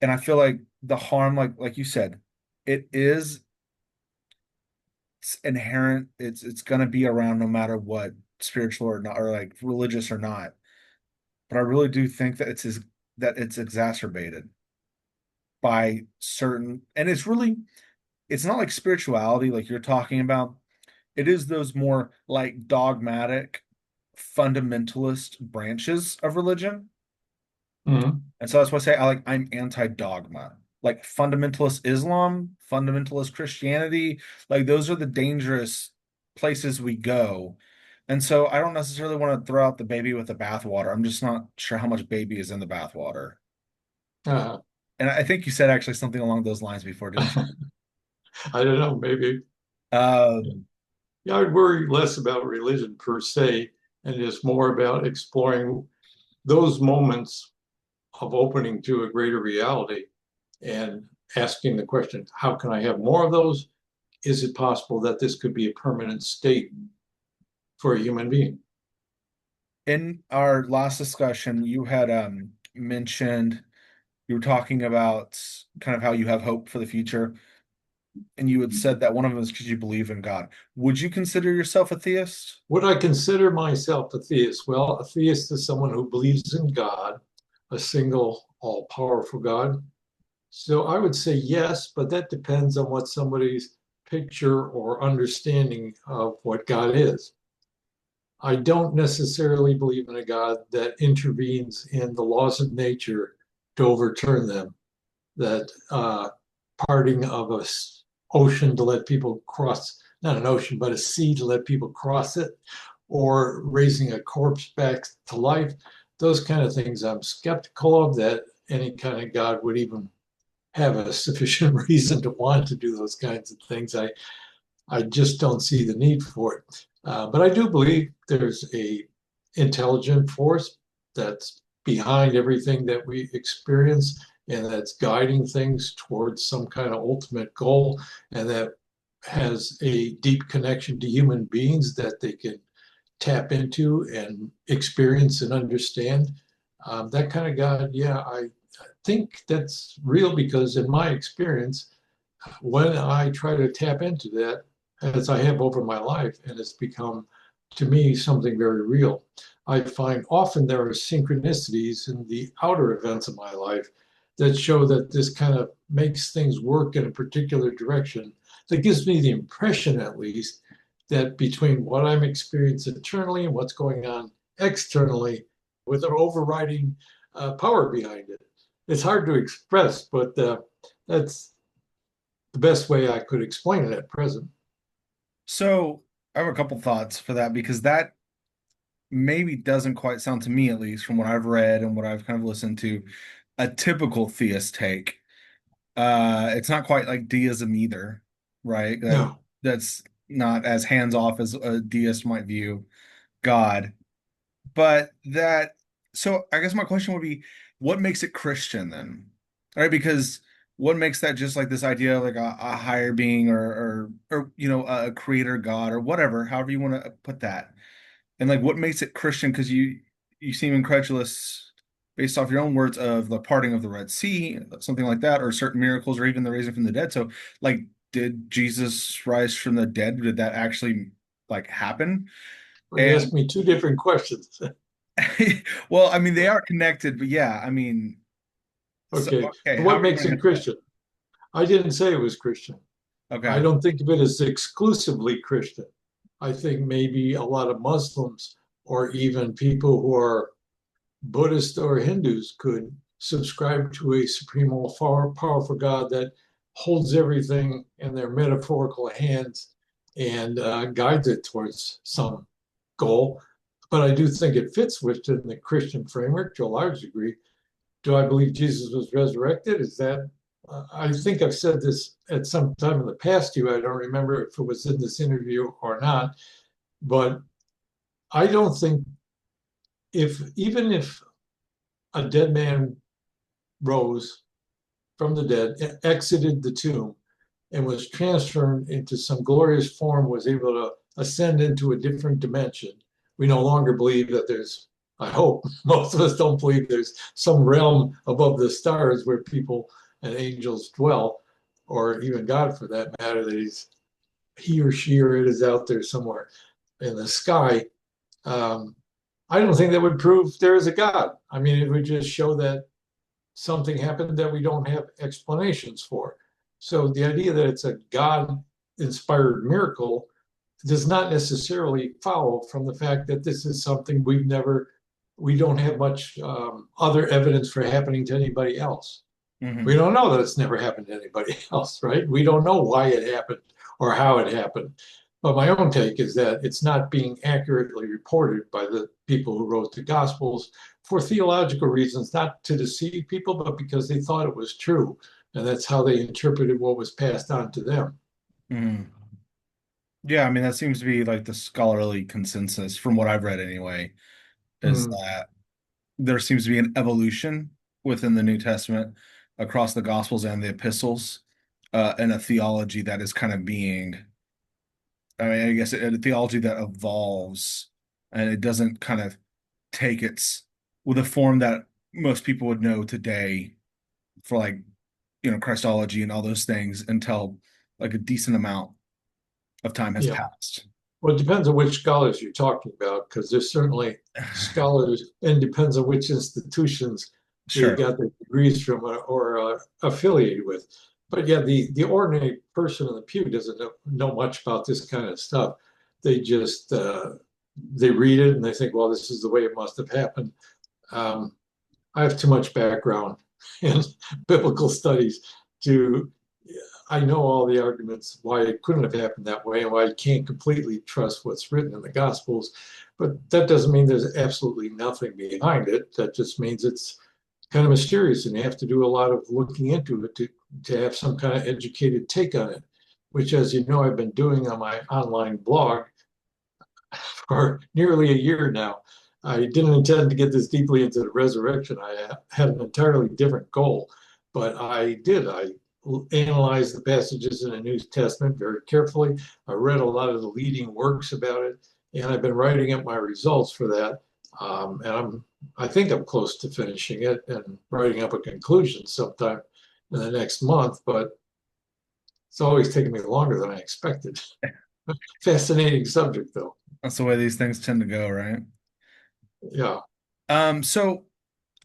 And I feel like the harm, like you said, it is it's inherent. It's gonna be around no matter what, spiritual or not, or like religious or not. But I really do think that it's exacerbated by certain, and it's not like spirituality like you're talking about. It is those more like dogmatic fundamentalist branches of religion. Hmm. And so that's why I say I'm anti-dogma. Like fundamentalist Islam, fundamentalist Christianity, like those are the dangerous places we go. And so I don't necessarily want to throw out the baby with the bathwater. I'm just not sure how much baby is in the bathwater. Uh, And I think you said actually something along those lines before, didn't you? I don't know, maybe. Um, Yeah, I'd worry less about religion per se, and just more about exploring those moments of opening to a greater reality and asking the question, how can I have more of those? Is it possible that this could be a permanent state for a human being? in our last discussion, you had mentioned you were talking about kind of how you have hope for the future, and you had said that one of them is because you believe in God. Would you consider yourself a theist? Would I consider myself a theist? Well, a theist is someone who believes in God, a single, all powerful God. So I would say yes, but that depends on what somebody's picture or understanding of what God is. I don't necessarily believe in a God that intervenes in the laws of nature to overturn them, that parting of a ocean to let people cross, not an ocean, but a sea to let people cross it, or raising a corpse back to life. Those kind of things I'm skeptical of that any kind of God would even have a sufficient reason to want to do those kinds of things. I just don't see the need for it. But I do believe there's a intelligent force that's behind everything that we experience and that's guiding things towards some kind of ultimate goal and that has a deep connection to human beings that they can tap into and experience and understand. That kind of God, yeah, I think that's real because in my experience, when I try to tap into that, as I have over my life, and it's become to me something very real, I find often there are synchronicities in the outer events of my life that show that this kind of makes things work in a particular direction. That gives me the impression, at least, that between what I'm experiencing internally and what's going on externally, with an overriding power behind it. It's hard to express, but that's the best way I could explain it at present. So I have a couple thoughts for that, because that maybe doesn't quite sound, to me at least, from what I've read and what I've kind of listened to, a typical theist take. It's not quite like deism either, right? No, That's not as hands off as a deist might view God. But that, so I guess my question would be, what makes it Christian then? All right, because what makes that just like this idea of like a higher being, or a creator God, or whatever, however you want to put that. And like what makes it Christian? Because you seem incredulous based off your own words of the parting of the Red Sea, something like that, or certain miracles, or even the raising from the dead. So like, did Jesus rise from the dead? Did that actually like happen? well, you asked And me two different questions. well, I mean, they are connected, but yeah, I mean, So, Okay. okay, So how what are you makes going to it answer that? Christian? I didn't say it was Christian. I Okay. don't think of it as exclusively Christian. I think maybe a lot of Muslims or even people who are Buddhist or Hindus could subscribe to a supreme, all powerful God that holds everything in their metaphorical hands and guides it towards some goal. But I do think it fits within the Christian framework to a large degree. Do I believe Jesus was resurrected? Is that I think I've said this at some time in the past to you. I don't remember if it was in this interview or not, but I don't think if even if a dead man rose from the dead, exited the tomb, and was transformed into some glorious form, was able to ascend into a different dimension. We no longer believe that there's, I hope, most of us don't believe there's some realm above the stars where people and angels dwell, or even God for that matter, that he or she or it is out there somewhere in the sky. Um, I don't think that would prove there is a God. I mean, it would just show that something happened that we don't have explanations for. So the idea that it's a God inspired miracle does not necessarily follow from the fact that this is something we don't have much other evidence for happening to anybody else. We Hmm. don't know that it's never happened to anybody else, right? We don't know why it happened or how it happened. But my own take is that it's not being accurately reported by the people who wrote the Gospels for theological reasons, not to deceive people, but because they thought it was true. And that's how they interpreted what was passed on to them. Hmm. Yeah, I mean, that seems to be like the scholarly consensus from what I've read anyway, is Mm, that there seems to be an evolution within the New Testament across the Gospels and the epistles, and a theology that is kind of being, I mean, I guess a theology that evolves and it doesn't kind of take its with a form that most people would know today for like, Christology and all those things until like a decent amount of time has yeah. passed. Well, it depends on which scholars you're talking about, because there's certainly scholars, and depends on which institutions they Sure. got their degrees from or affiliated with. But yeah, the ordinary person in the pew doesn't know much about this kind of stuff. They just they read it and they think, well, this is the way it must have happened. Um, I have too much background in biblical studies to I know all the arguments why it couldn't have happened that way and why you can't completely trust what's written in the Gospels. But that doesn't mean there's absolutely nothing behind it. That just means it's kind of mysterious and you have to do a lot of looking into it to have some kind of educated take on it, which, as you know, I've been doing on my online blog for nearly a year now. I didn't intend to get this deeply into the resurrection. I had an entirely different goal, but I did. I analyzed the passages in the New Testament very carefully. I read a lot of the leading works about it, and I've been writing up my results for that. I think I'm close to finishing it and writing up a conclusion sometime in the next month, but it's always taken me longer than I expected. Fascinating subject, though. That's the way these things tend to go, right? Yeah. So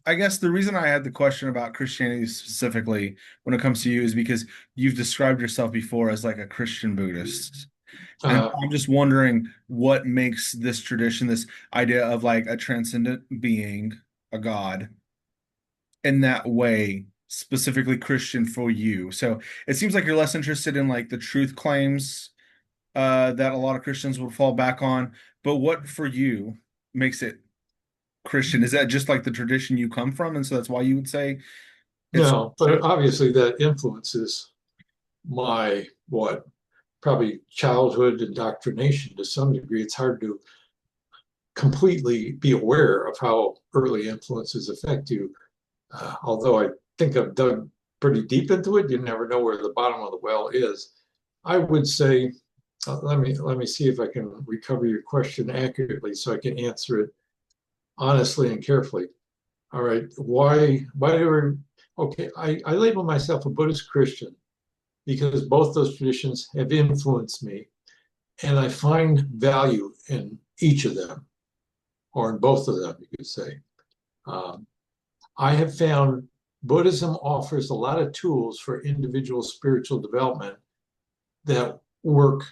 I guess the reason I had the question about Christianity specifically when it comes to you is because you've described yourself before as like a Christian Buddhist. And Uh, I'm just wondering what makes this tradition, this idea of like a transcendent being, a God, in that way, specifically Christian for you. So it seems like you're less interested in like the truth claims that a lot of Christians would fall back on. But what for you makes it Christian? Is that just like the tradition you come from, and so that's why you would say it's no, but Christian? obviously that influences my what probably childhood indoctrination to some degree. It's hard to completely be aware of how early influences affect you. Although I think I've dug pretty deep into it, you never know where the bottom of the well is. I would say, let me see if I can recover your question accurately so I can answer it honestly and carefully. All right, why do we, okay, I label myself a Buddhist Christian because both those traditions have influenced me, and I find value in each of them, or in both of them, you could say. Um, I have found Buddhism offers a lot of tools for individual spiritual development that work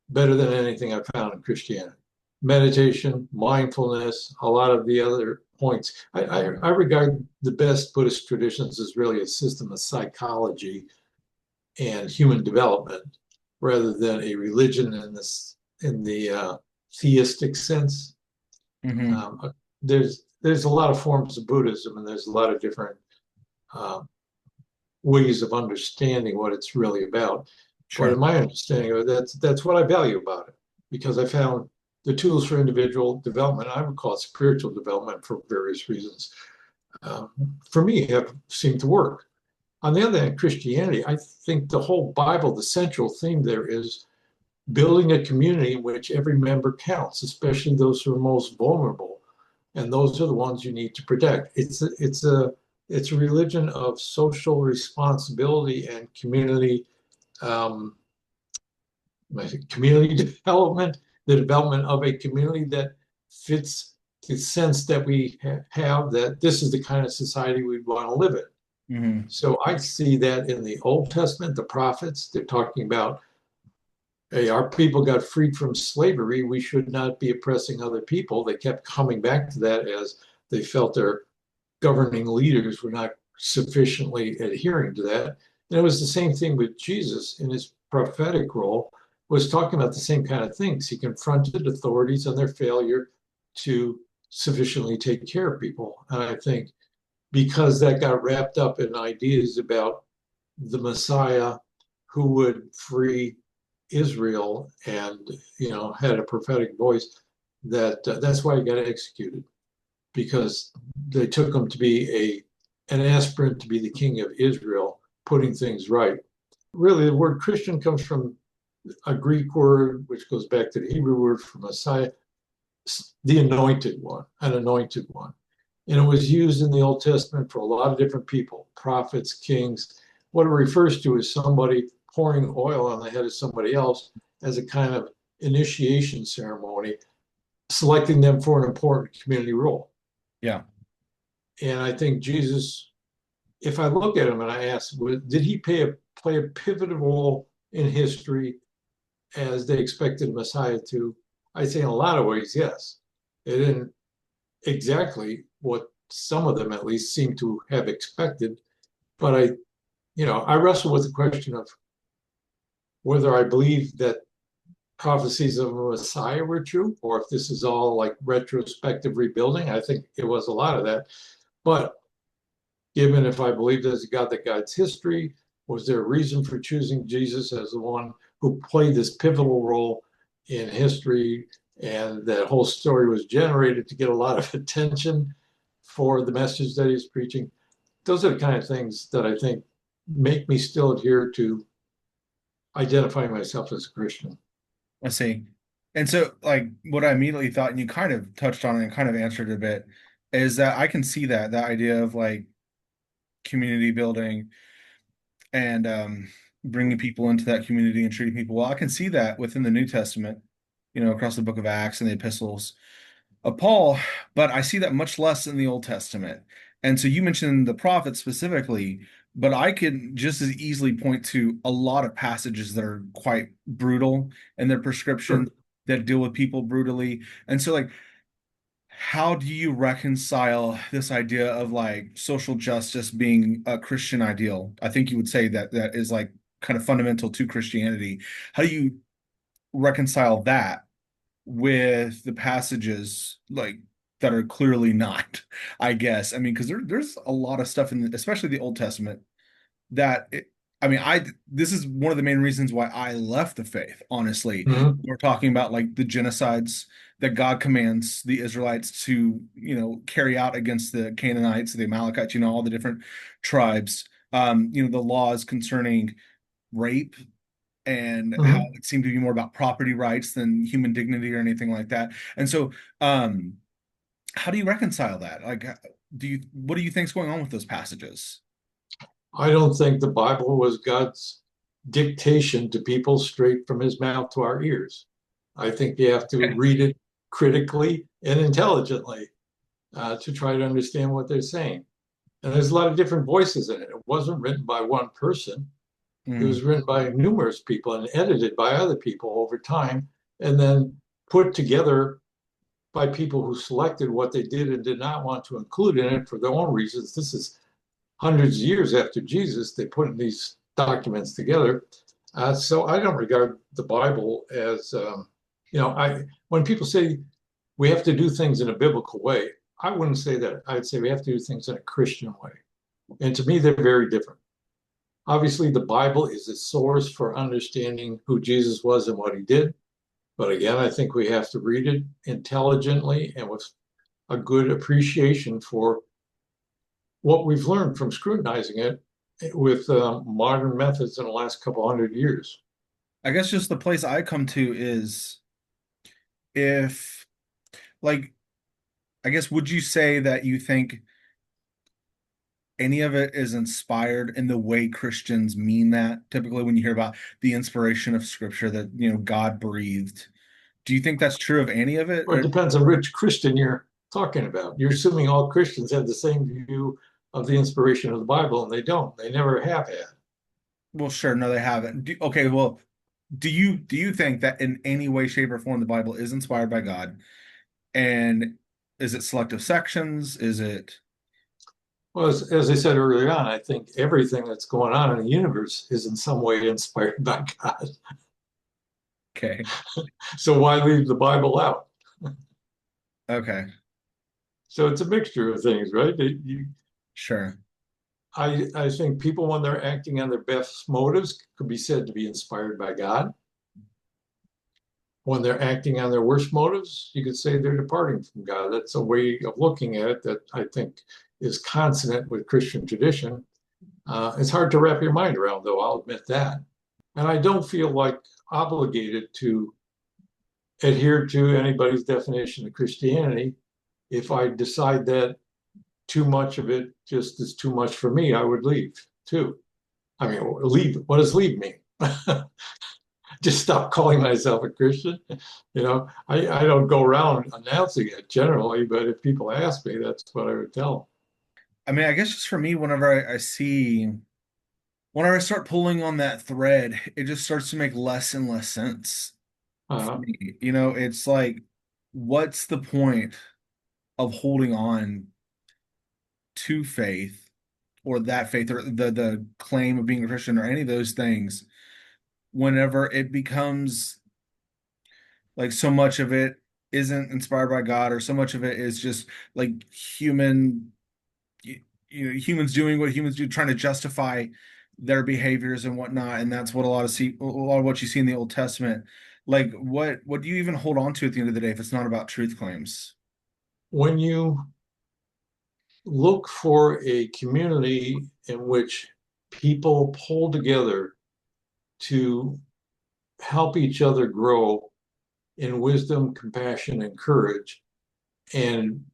better than anything I've found in Christianity. Meditation, mindfulness, a lot of the other points. I regard the best Buddhist traditions as really a system of psychology and human development rather than a religion in the theistic sense. Hmm. There's a lot of forms of Buddhism, and there's a lot of different uh, ways of understanding what it's really about. But in Sure. my understanding of it, that's what I value about it, because I found the tools for individual development, I would call it spiritual development for various reasons, um, for me have seemed to work. On the other hand, Christianity, I think the whole Bible, the central theme there is building a community in which every member counts, especially those who are most vulnerable. And those are the ones you need to protect. It's a religion of social responsibility and um, community development, the development of a community that fits the sense that we have that this is the kind of society we want to live in. Hmm. So I see that in the Old Testament, the prophets, they're talking about, hey, our people got freed from slavery. We should not be oppressing other people. They kept coming back to that as they felt their governing leaders were not sufficiently adhering to that. And it was the same thing with Jesus in his prophetic role, was talking about the same kind of things. He confronted authorities on their failure to sufficiently take care of people. And I think because that got wrapped up in ideas about the Messiah who would free Israel and had a prophetic voice, that's why he got executed, because they took him to be an aspirant to be the king of Israel, putting things right. Really, the word Christian comes from a Greek word which goes back to the Hebrew word for Messiah, the anointed one, an anointed one. And it was used in the Old Testament for a lot of different people, prophets, kings. What it refers to is somebody pouring oil on the head of somebody else as a kind of initiation ceremony, selecting them for an important community role. Yeah. And I think Jesus, if I look at him and I ask, did he play a pivotal role in history as they expected a Messiah to? I'd say in a lot of ways, yes. It didn't exactly what some of them at least seem to have expected, but I wrestle with the question of whether I believe that prophecies of a Messiah were true, or if this is all like retrospective rebuilding. I think it was a lot of that. But given if I believe there's a God that guides history, was there a reason for choosing Jesus as the one who played this pivotal role in history? And that whole story was generated to get a lot of attention for the message that he's preaching. Those are the kind of things that I think make me still adhere to identifying myself as a Christian. I see. And so, like, what I immediately thought, and you kind of touched on it and kind of answered it a bit, is that I can see that idea of like community building and bringing people into that community and treating people well. I can see that within the New Testament, across the book of Acts and the epistles of Paul, but I see that much less in the Old Testament. And so you mentioned the prophets specifically, but I could just as easily point to a lot of passages that are quite brutal in their prescriptions Sure. that deal with people brutally. And so, like, how do you reconcile this idea of like social justice being a Christian ideal? I think you would say that that is like kind of fundamental to Christianity. How do you reconcile that with the passages like that are clearly not, I guess? I mean, because there's a lot of stuff in especially the Old Testament that I mean, this is one of the main reasons why I left the faith, honestly. Mm-hmm. We're talking about like the genocides that God commands the Israelites to, carry out against the Canaanites, the Amalekites, all the different tribes. The laws concerning rape and how Mm-hmm. it seemed to be more about property rights than human dignity or anything like that. And so, um, how do you reconcile that? Like, what do you think's going on with those passages? I don't think the Bible was God's dictation to people straight from his mouth to our ears. I think you have to Okay. read it critically and intelligently to try to understand what they're saying. And there's a lot of different voices in it. It wasn't written by one person. It Mm. was written by numerous people and edited by other people over time, and then put together by people who selected what they did and did not want to include in it for their own reasons. This is hundreds of years after Jesus. They put these documents together. So I don't regard the Bible as, I when people say we have to do things in a biblical way, I wouldn't say that. I'd say we have to do things in a Christian way. And to me, they're very different. Obviously, the Bible is a source for understanding who Jesus was and what he did. But again, I think we have to read it intelligently and with a good appreciation for what we've learned from scrutinizing it with modern methods in the last couple hundred years. I guess just the place I come to is if, like, I guess, would you say that you think any of it is inspired in the way Christians mean that? Typically, when you hear about the inspiration of scripture that, God breathed, do you think that's true of any of it? Or it Or, depends on which Christian you're talking about. You're assuming all Christians have the same view of the inspiration of the Bible, and they don't. They never have had. well, sure, no, they haven't. Okay, well, do you think that in any way, shape, or form the Bible is inspired by God? And is it selective sections? Is it Well, as I said earlier on, I think everything that's going on in the universe is in some way inspired by God. okay? So why leave the Bible out? Okay, So it's a mixture of things, right? sure. I think people, when they're acting on their best motives, could be said to be inspired by God. When they're acting on their worst motives, you could say they're departing from God. That's a way of looking at it that I think is consonant with Christian tradition. It's hard to wrap your mind around, though, I'll admit that. And I don't feel like obligated to adhere to anybody's definition of Christianity. If I decide that too much of it just is too much for me, I would leave too. I mean, leave, what does leave mean? Just stop calling myself a Christian. I don't go around announcing it generally, but if people ask me, that's what I would tell I mean, I guess just for me, whenever I start pulling on that thread, it just starts to make less and less sense them. for me. It's like, what's the point of holding on to faith or that faith or the claim of being a Christian or any of those things whenever it becomes like so much of it isn't inspired by God or so much of it is just like human humans doing what humans do, trying to justify their behaviors and whatnot, and that's what a lot of what you see in the Old Testament. Like, what do you even hold on to at the end of the day if it's not about truth claims? When you look for a community in which people pull together to help each other grow in wisdom, compassion, and courage, and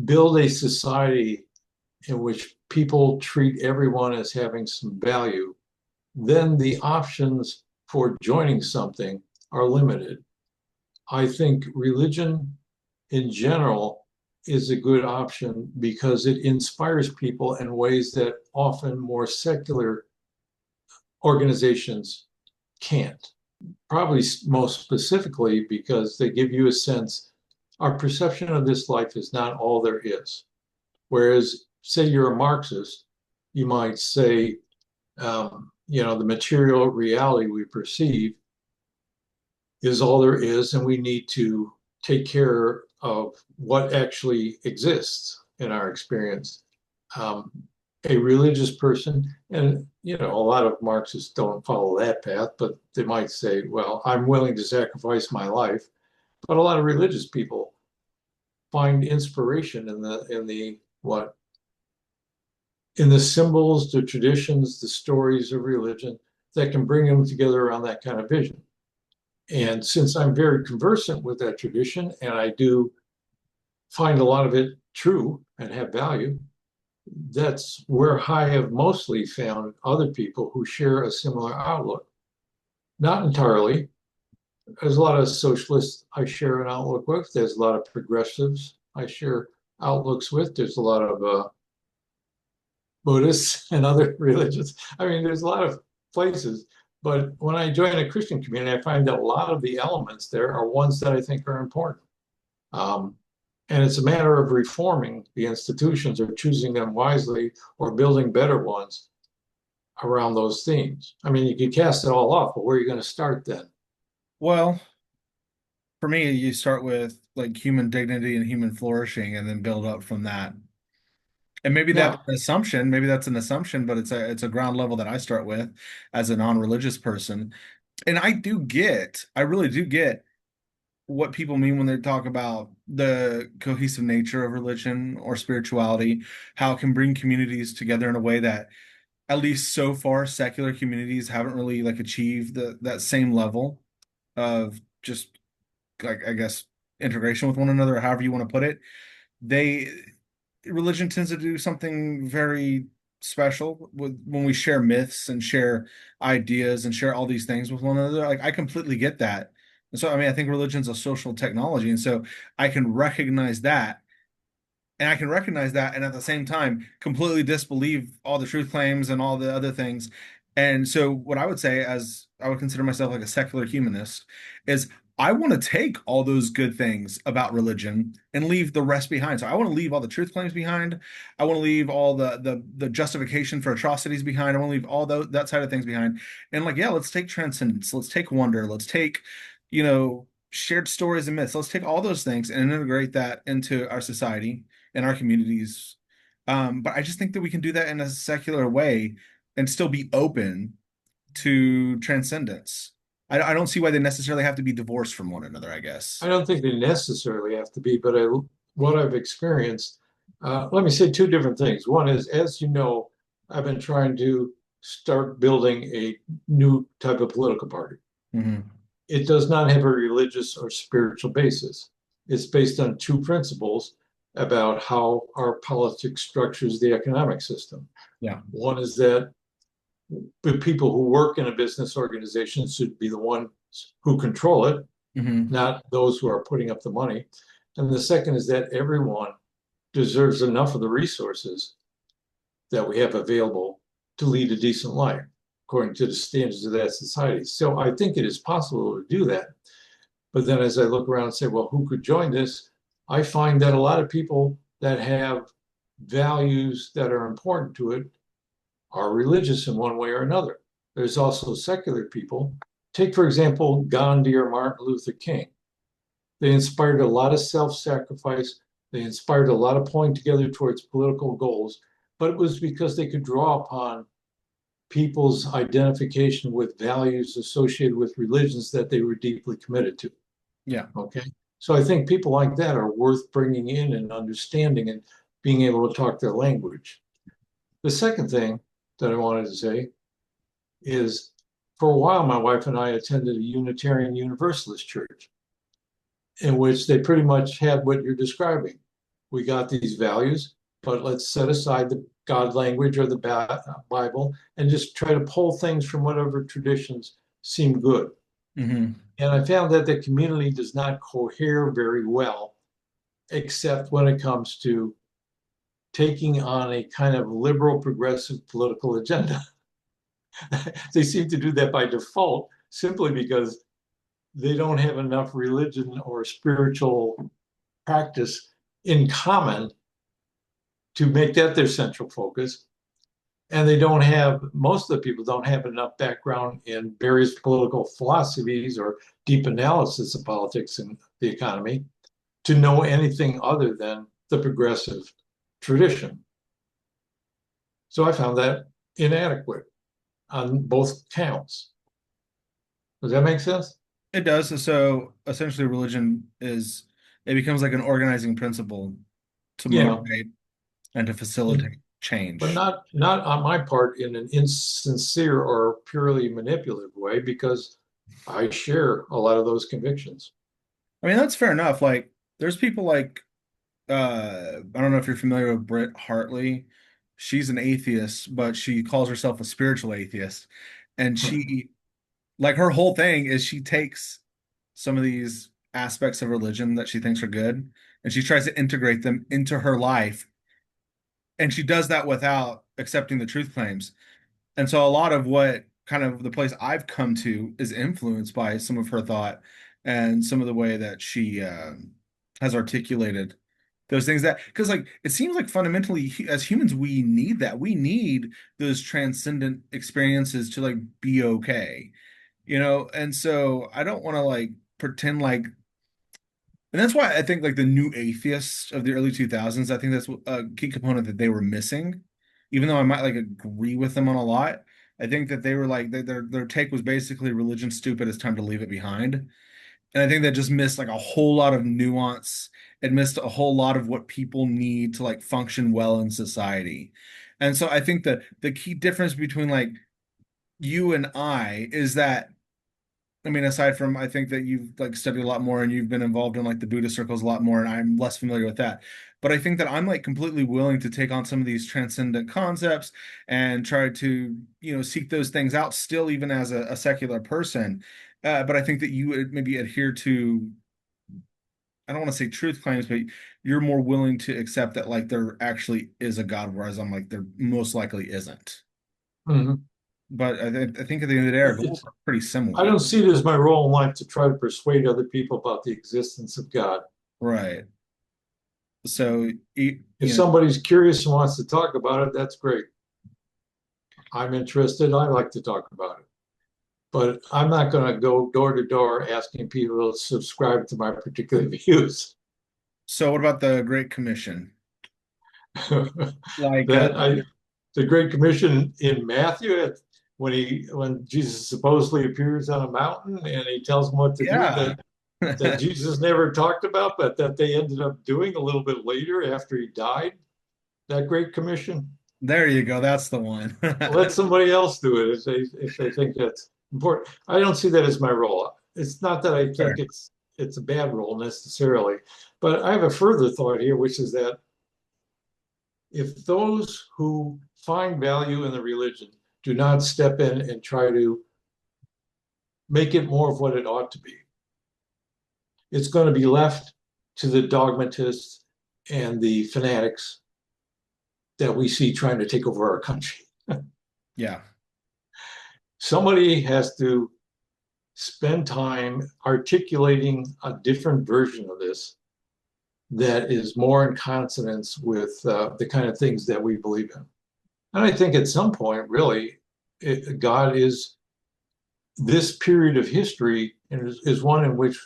build a society in which people treat everyone as having some value, then the options for joining something are limited. I think religion in general is a good option because it inspires people in ways that often more secular organizations can't. Probably most specifically because they give you a sense our perception of this life is not all there is. Whereas, say you're a Marxist, you might say, the material reality we perceive is all there is, and we need to take care of what actually exists in our experience. Um, a religious person, and a lot of Marxists don't follow that path, but they might say, well, I'm willing to sacrifice my life. But a lot of religious people find inspiration in the symbols, the traditions, the stories of religion that can bring them together around that kind of vision. And since I'm very conversant with that tradition, and I do find a lot of it true and have value, that's where I have mostly found other people who share a similar outlook. Not entirely. There's a lot of socialists I share an outlook with. There's a lot of progressives I share outlooks with. There's a lot of Buddhists and other religions. I mean, there's a lot of places, but when I join a Christian community, I find that a lot of the elements there are ones that I think are important. Um, and it's a matter of reforming the institutions or choosing them wisely or building better ones around those themes. I mean, you could cast it all off, but where are you going to start then? Well, for me, you start with like human dignity and human flourishing and then build up from that. And Yeah, maybe that's an assumption, but it's a ground level that I start with as a non-religious person. And I really do get what people mean when they talk about the cohesive nature of religion or spirituality, how it can bring communities together in a way that at least so far secular communities haven't really like achieved that same level of just like I guess integration with one another, or however you want to put it. They Religion tends to do something very special with when we share myths and share ideas and share all these things with one another. Like I completely get that. And so I mean I think religion's a social technology. And so I can recognize that and at the same time completely disbelieve all the truth claims and all the other things. And so what I would say, as I would consider myself like a secular humanist, is I want to take all those good things about religion and leave the rest behind. So I want to leave all the truth claims behind. I want to leave all the justification for atrocities behind. I want to leave all that side of things behind. And like, yeah, let's take transcendence. Let's take wonder. Let's take, shared stories and myths. Let's take all those things and integrate that into our society in our communities. But I just think that we can do that in a secular way and still be open to transcendence. I don't see why they necessarily have to be divorced from one another, I I guess. don't think they necessarily have to be, but what I've experienced, let me say two different things. One is, as you know, I've been trying to start building a new type of political party. Hmm. It does not have a religious or spiritual basis. It's based on two principles about how our politics structures the economic system. Yeah. One is that the people who work in a business organization should be the ones who control it, Hmm. not those who are putting up the money. And the second is that everyone deserves enough of the resources that we have available to lead a decent life according to the standards of that society. So I think it is possible to do that. But then as I look around and say, well, who could join this? I find that a lot of people that have values that are important to it are religious in one way or another. There's also secular people. Take, for example, Gandhi or Martin Luther King. They inspired a lot of self sacrifice. They inspired a lot of pulling together towards political goals, but it was because they could draw upon people's identification with values associated with religions that they were deeply committed to. Yeah. Okay. So I think people like that are worth bringing in and understanding and being able to talk their language. The second thing that I wanted to say is for a while, my wife and I attended a Unitarian Universalist church in which they pretty much had what you're describing. We got these values, but let's set aside the God language or the Bible and just try to pull things from whatever traditions seem good. Hmm. And I found that the community does not cohere very well, except when it comes to taking on a kind of liberal progressive political agenda. They seem to do that by default simply because they don't have enough religion or spiritual practice in common to make that their central focus. And they don't have, most of the people don't have enough background in various political philosophies or deep analysis of politics and the economy to know anything other than the progressive tradition. So I found that inadequate on both counts. Does that make sense? It does. So essentially, it becomes like an organizing principle to Yeah, motivate and to and, facilitate but change. not on my part in an insincere or purely manipulative way because I share a lot of those convictions. I mean, that's fair enough. Like, there's people like I don't know if you're familiar with Britt Hartley. She's an atheist, but she calls herself a spiritual atheist. And she, like, her whole thing is she takes some of these aspects of religion that she thinks are good and she tries to integrate them into her life and she does that without accepting the truth claims. And so a lot of what kind of the place I've come to is influenced by some of her thought and some of the way that she has articulated those things, that because like it seems like fundamentally as humans we need that. We need those transcendent experiences to like be okay, And so I don't want to like pretend like, and that's why I think like the new atheists of the early 2000s, I think that's a key component that they were missing. Even though I might like agree with them on a lot, I think that they were like their take was basically religion stupid, it's time to leave it behind. And I think that just missed like a whole lot of nuance. It missed a whole lot of what people need to like function well in society. And so I think that the key difference between like you and I is that, I mean, aside from I think that you've like studied a lot more and you've been involved in like the Buddhist circles a lot more, and I'm less familiar with that. But I think that I'm like completely willing to take on some of these transcendent concepts and try to, seek those things out still, even as a secular person. But I think that you would maybe adhere to, I don't want to say truth claims, but you're more willing to accept that like there actually is a God, whereas I'm like there most likely isn't. Mhm. But I think at the end of the day, our goals It's, are pretty I similar. don't see it as my role in life to try to persuade other people about the existence of God. Right. So, If somebody's curious and wants to talk about it, that's great. I'm interested. I like to talk about it. But I'm not going to go door to door asking people to subscribe to my particular views. so what about the Great Commission? Like, That I, the Great Commission in Matthew, when Jesus supposedly appears on a mountain and he tells them what to do, yeah. that Jesus never talked about, but that they ended up doing a little bit later after he died. That Great Commission. There you go. That's the one. Let somebody else do it if they think that's important. I don't see that as my role. It's not that I think Sure. it's a bad role necessarily, but I have a further thought here, which is that if those who find value in the religion do not step in and try to make it more of what it ought to be, it's going to be left to the dogmatists and the fanatics that we see trying to take over our country. Yeah. Somebody has to spend time articulating a different version of this that is more in consonance with the kind of things that we believe in. And I think at some point, really, God is this period of history is one in which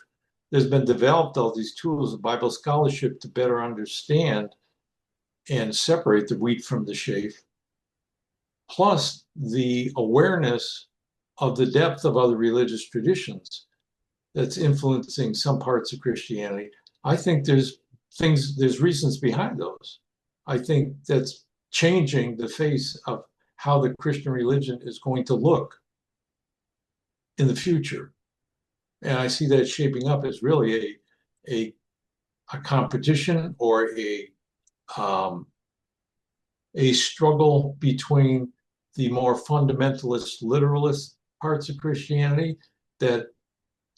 there's been developed all these tools of Bible scholarship to better understand and separate the wheat from the chaff, plus the awareness of the depth of other religious traditions that's influencing some parts of Christianity. I think there's reasons behind those. I think that's changing the face of how the Christian religion is going to look in the future. And I see that shaping up as really a, a competition or um, a struggle between the more fundamentalist, literalist parts of Christianity that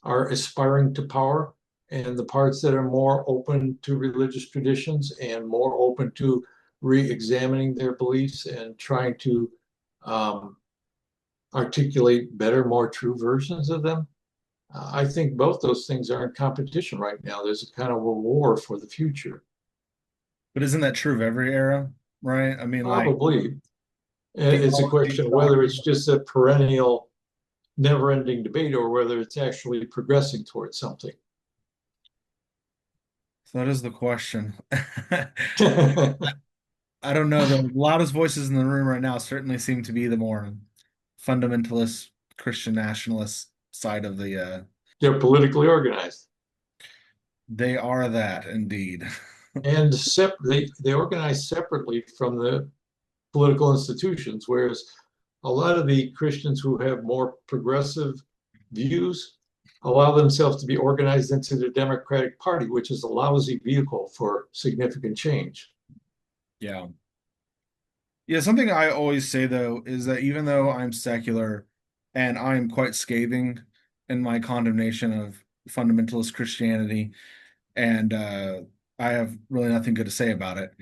are aspiring to power and the parts that are more open to religious traditions and more open to re-examining their beliefs and trying to um, articulate better, more true versions of them. I think both those things are in competition right now. There's a kind of a war for the future. But isn't that true of every era? Right? I mean, like Probably. It's a theology, question of whether it's doctrine. just a perennial, never ending debate or whether it's actually progressing towards something. So that is the question. I don't know. The loudest voices in the room right now certainly seem to be the more fundamentalist Christian nationalist side of the They're politically organized. they are that indeed. And they organize separately from the political institutions, whereas a lot of the Christians who have more progressive views allow themselves to be organized into the Democratic Party, which is a lousy vehicle for significant change. Yeah. Yeah, something I always say though is that even though I'm secular and I'm quite scathing in my condemnation of fundamentalist Christianity, and I have really nothing good to say about it,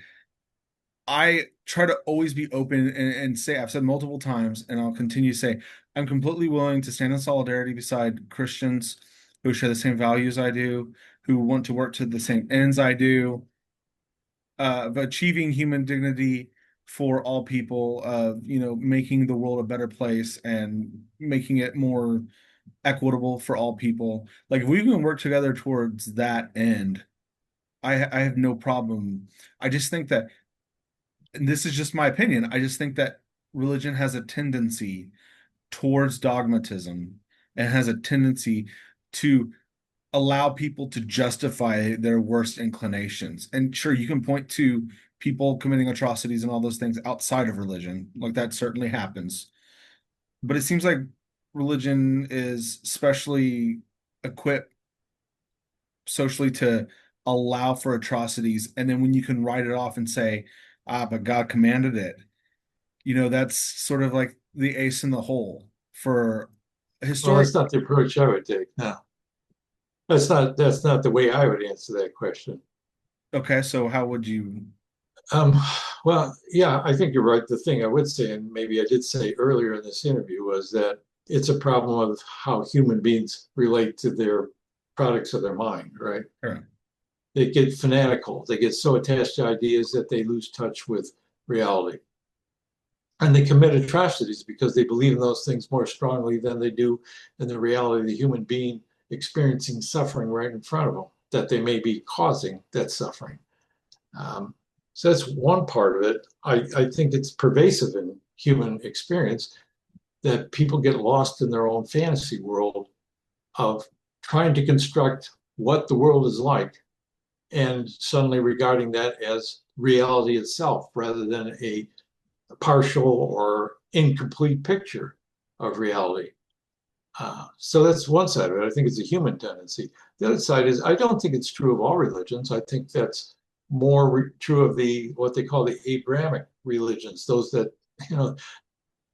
I try to always be open and say, I've said multiple times, and I'll continue to say, I'm completely willing to stand in solidarity beside Christians who share the same values I do, who want to work to the same ends I do, of achieving human dignity for all people, of, making the world a better place and making it more equitable for all people. Like, if we can work together towards that end, I have no problem. I just think that, and this is just my opinion, I just think that religion has a tendency towards dogmatism and has a tendency to allow people to justify their worst inclinations. And sure, you can point to people committing atrocities and all those things outside of religion, like that certainly happens. But it seems like religion is specially equipped socially to allow for atrocities. And then when you can write it off and say, but God commanded it, that's sort of like the ace in the hole for Well, historic. that's not the approach I would take. No, that's not the way I would answer that question. Okay, so how would you? Um, well, yeah, I think you're right. The thing I would say, and maybe I did say earlier in this interview, was that it's a problem of how human beings relate to their products of their mind, right? Sure. They get fanatical. They get so attached to ideas that they lose touch with reality. And they commit atrocities because they believe in those things more strongly than they do in the reality of the human being experiencing suffering right in front of them, that they may be causing that suffering. Um, so that's one part of it. I think it's pervasive in human experience that people get lost in their own fantasy world of trying to construct what the world is like and suddenly regarding that as reality itself rather than a partial or incomplete picture of reality. So that's one side of it. I think it's a human tendency. The other side is I don't think it's true of all religions. I think that's more true of the what they call the Abrahamic religions, those that you know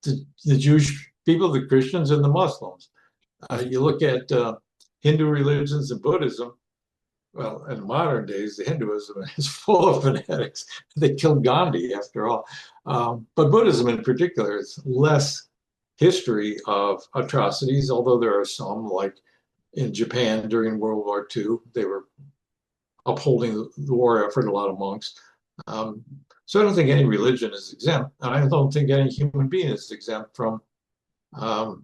the Jewish people, the Christians, and the Muslims. Of You look at Hindu religions and Buddhism. Well, in modern days, the Hinduism is full of fanatics. They killed Gandhi, after all. But Buddhism, in particular, is less history of atrocities, although there are some, like in Japan during World War II, they were upholding the war effort, a lot of monks. Um, so I don't think any religion is exempt, and I don't think any human being is exempt from um,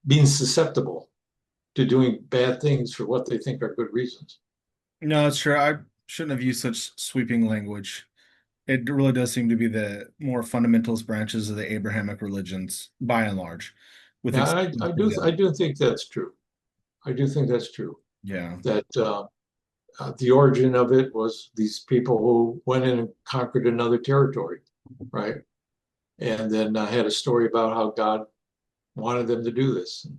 being susceptible to doing bad things for what they think are good reasons. No, it's true. I shouldn't have used such sweeping language. It really does seem to be the more fundamentalist branches of the Abrahamic religions, by and large, with Yeah, I exceptions to do the I do think that's true. I do think that's true. yeah. That the origin of it was these people who went in and conquered another territory, right? And then had a story about how God wanted them to do this, and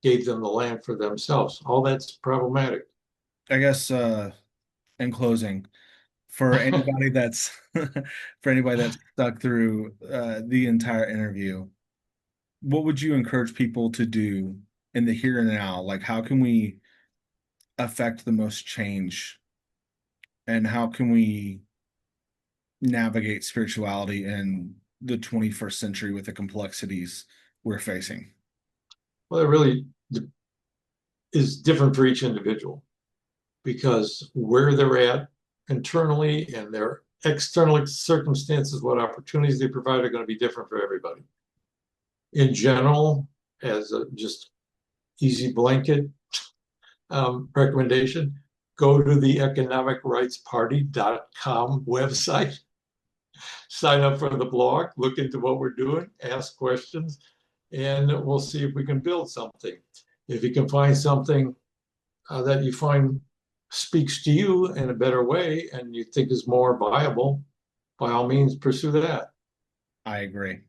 gave them the land for themselves. All that's problematic. I guess in closing, for anybody that's for anybody that's stuck through the entire interview, what would you encourage people to do in the here and now? Like, how can we affect the most change, and how can we navigate spirituality in the 21st century with the complexities we're facing? Well, it really is different for each individual because where they're at internally and their external circumstances, what opportunities they provide are going to be different for everybody. In general, as a just easy blanket recommendation, go to the economicrightsparty.com website, sign up for the blog, look into what we're doing, ask questions, and we'll see if we can build something. If you can find something that you find speaks to you in a better way and you think is more viable, by all means, pursue that. I agree.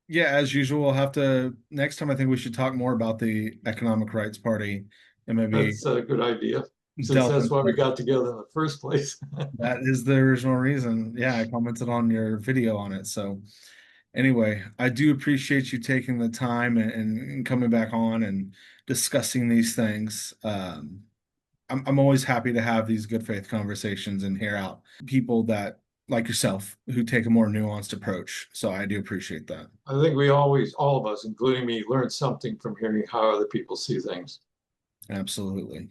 Yeah, as usual, we'll have to next time I think we should talk more about the Economic Rights Party and maybe That's a good idea, since delve that's into why we their. got together in the first place. That is the original reason. Yeah, I commented on your video on it. So anyway, I do appreciate you taking the time and coming back on and discussing these things. I'm always happy to have these good faith conversations and hear out people that like yourself who take a more nuanced approach. So I do appreciate that. I think we always, all of us, including me, learn something from hearing how other people see things. Absolutely.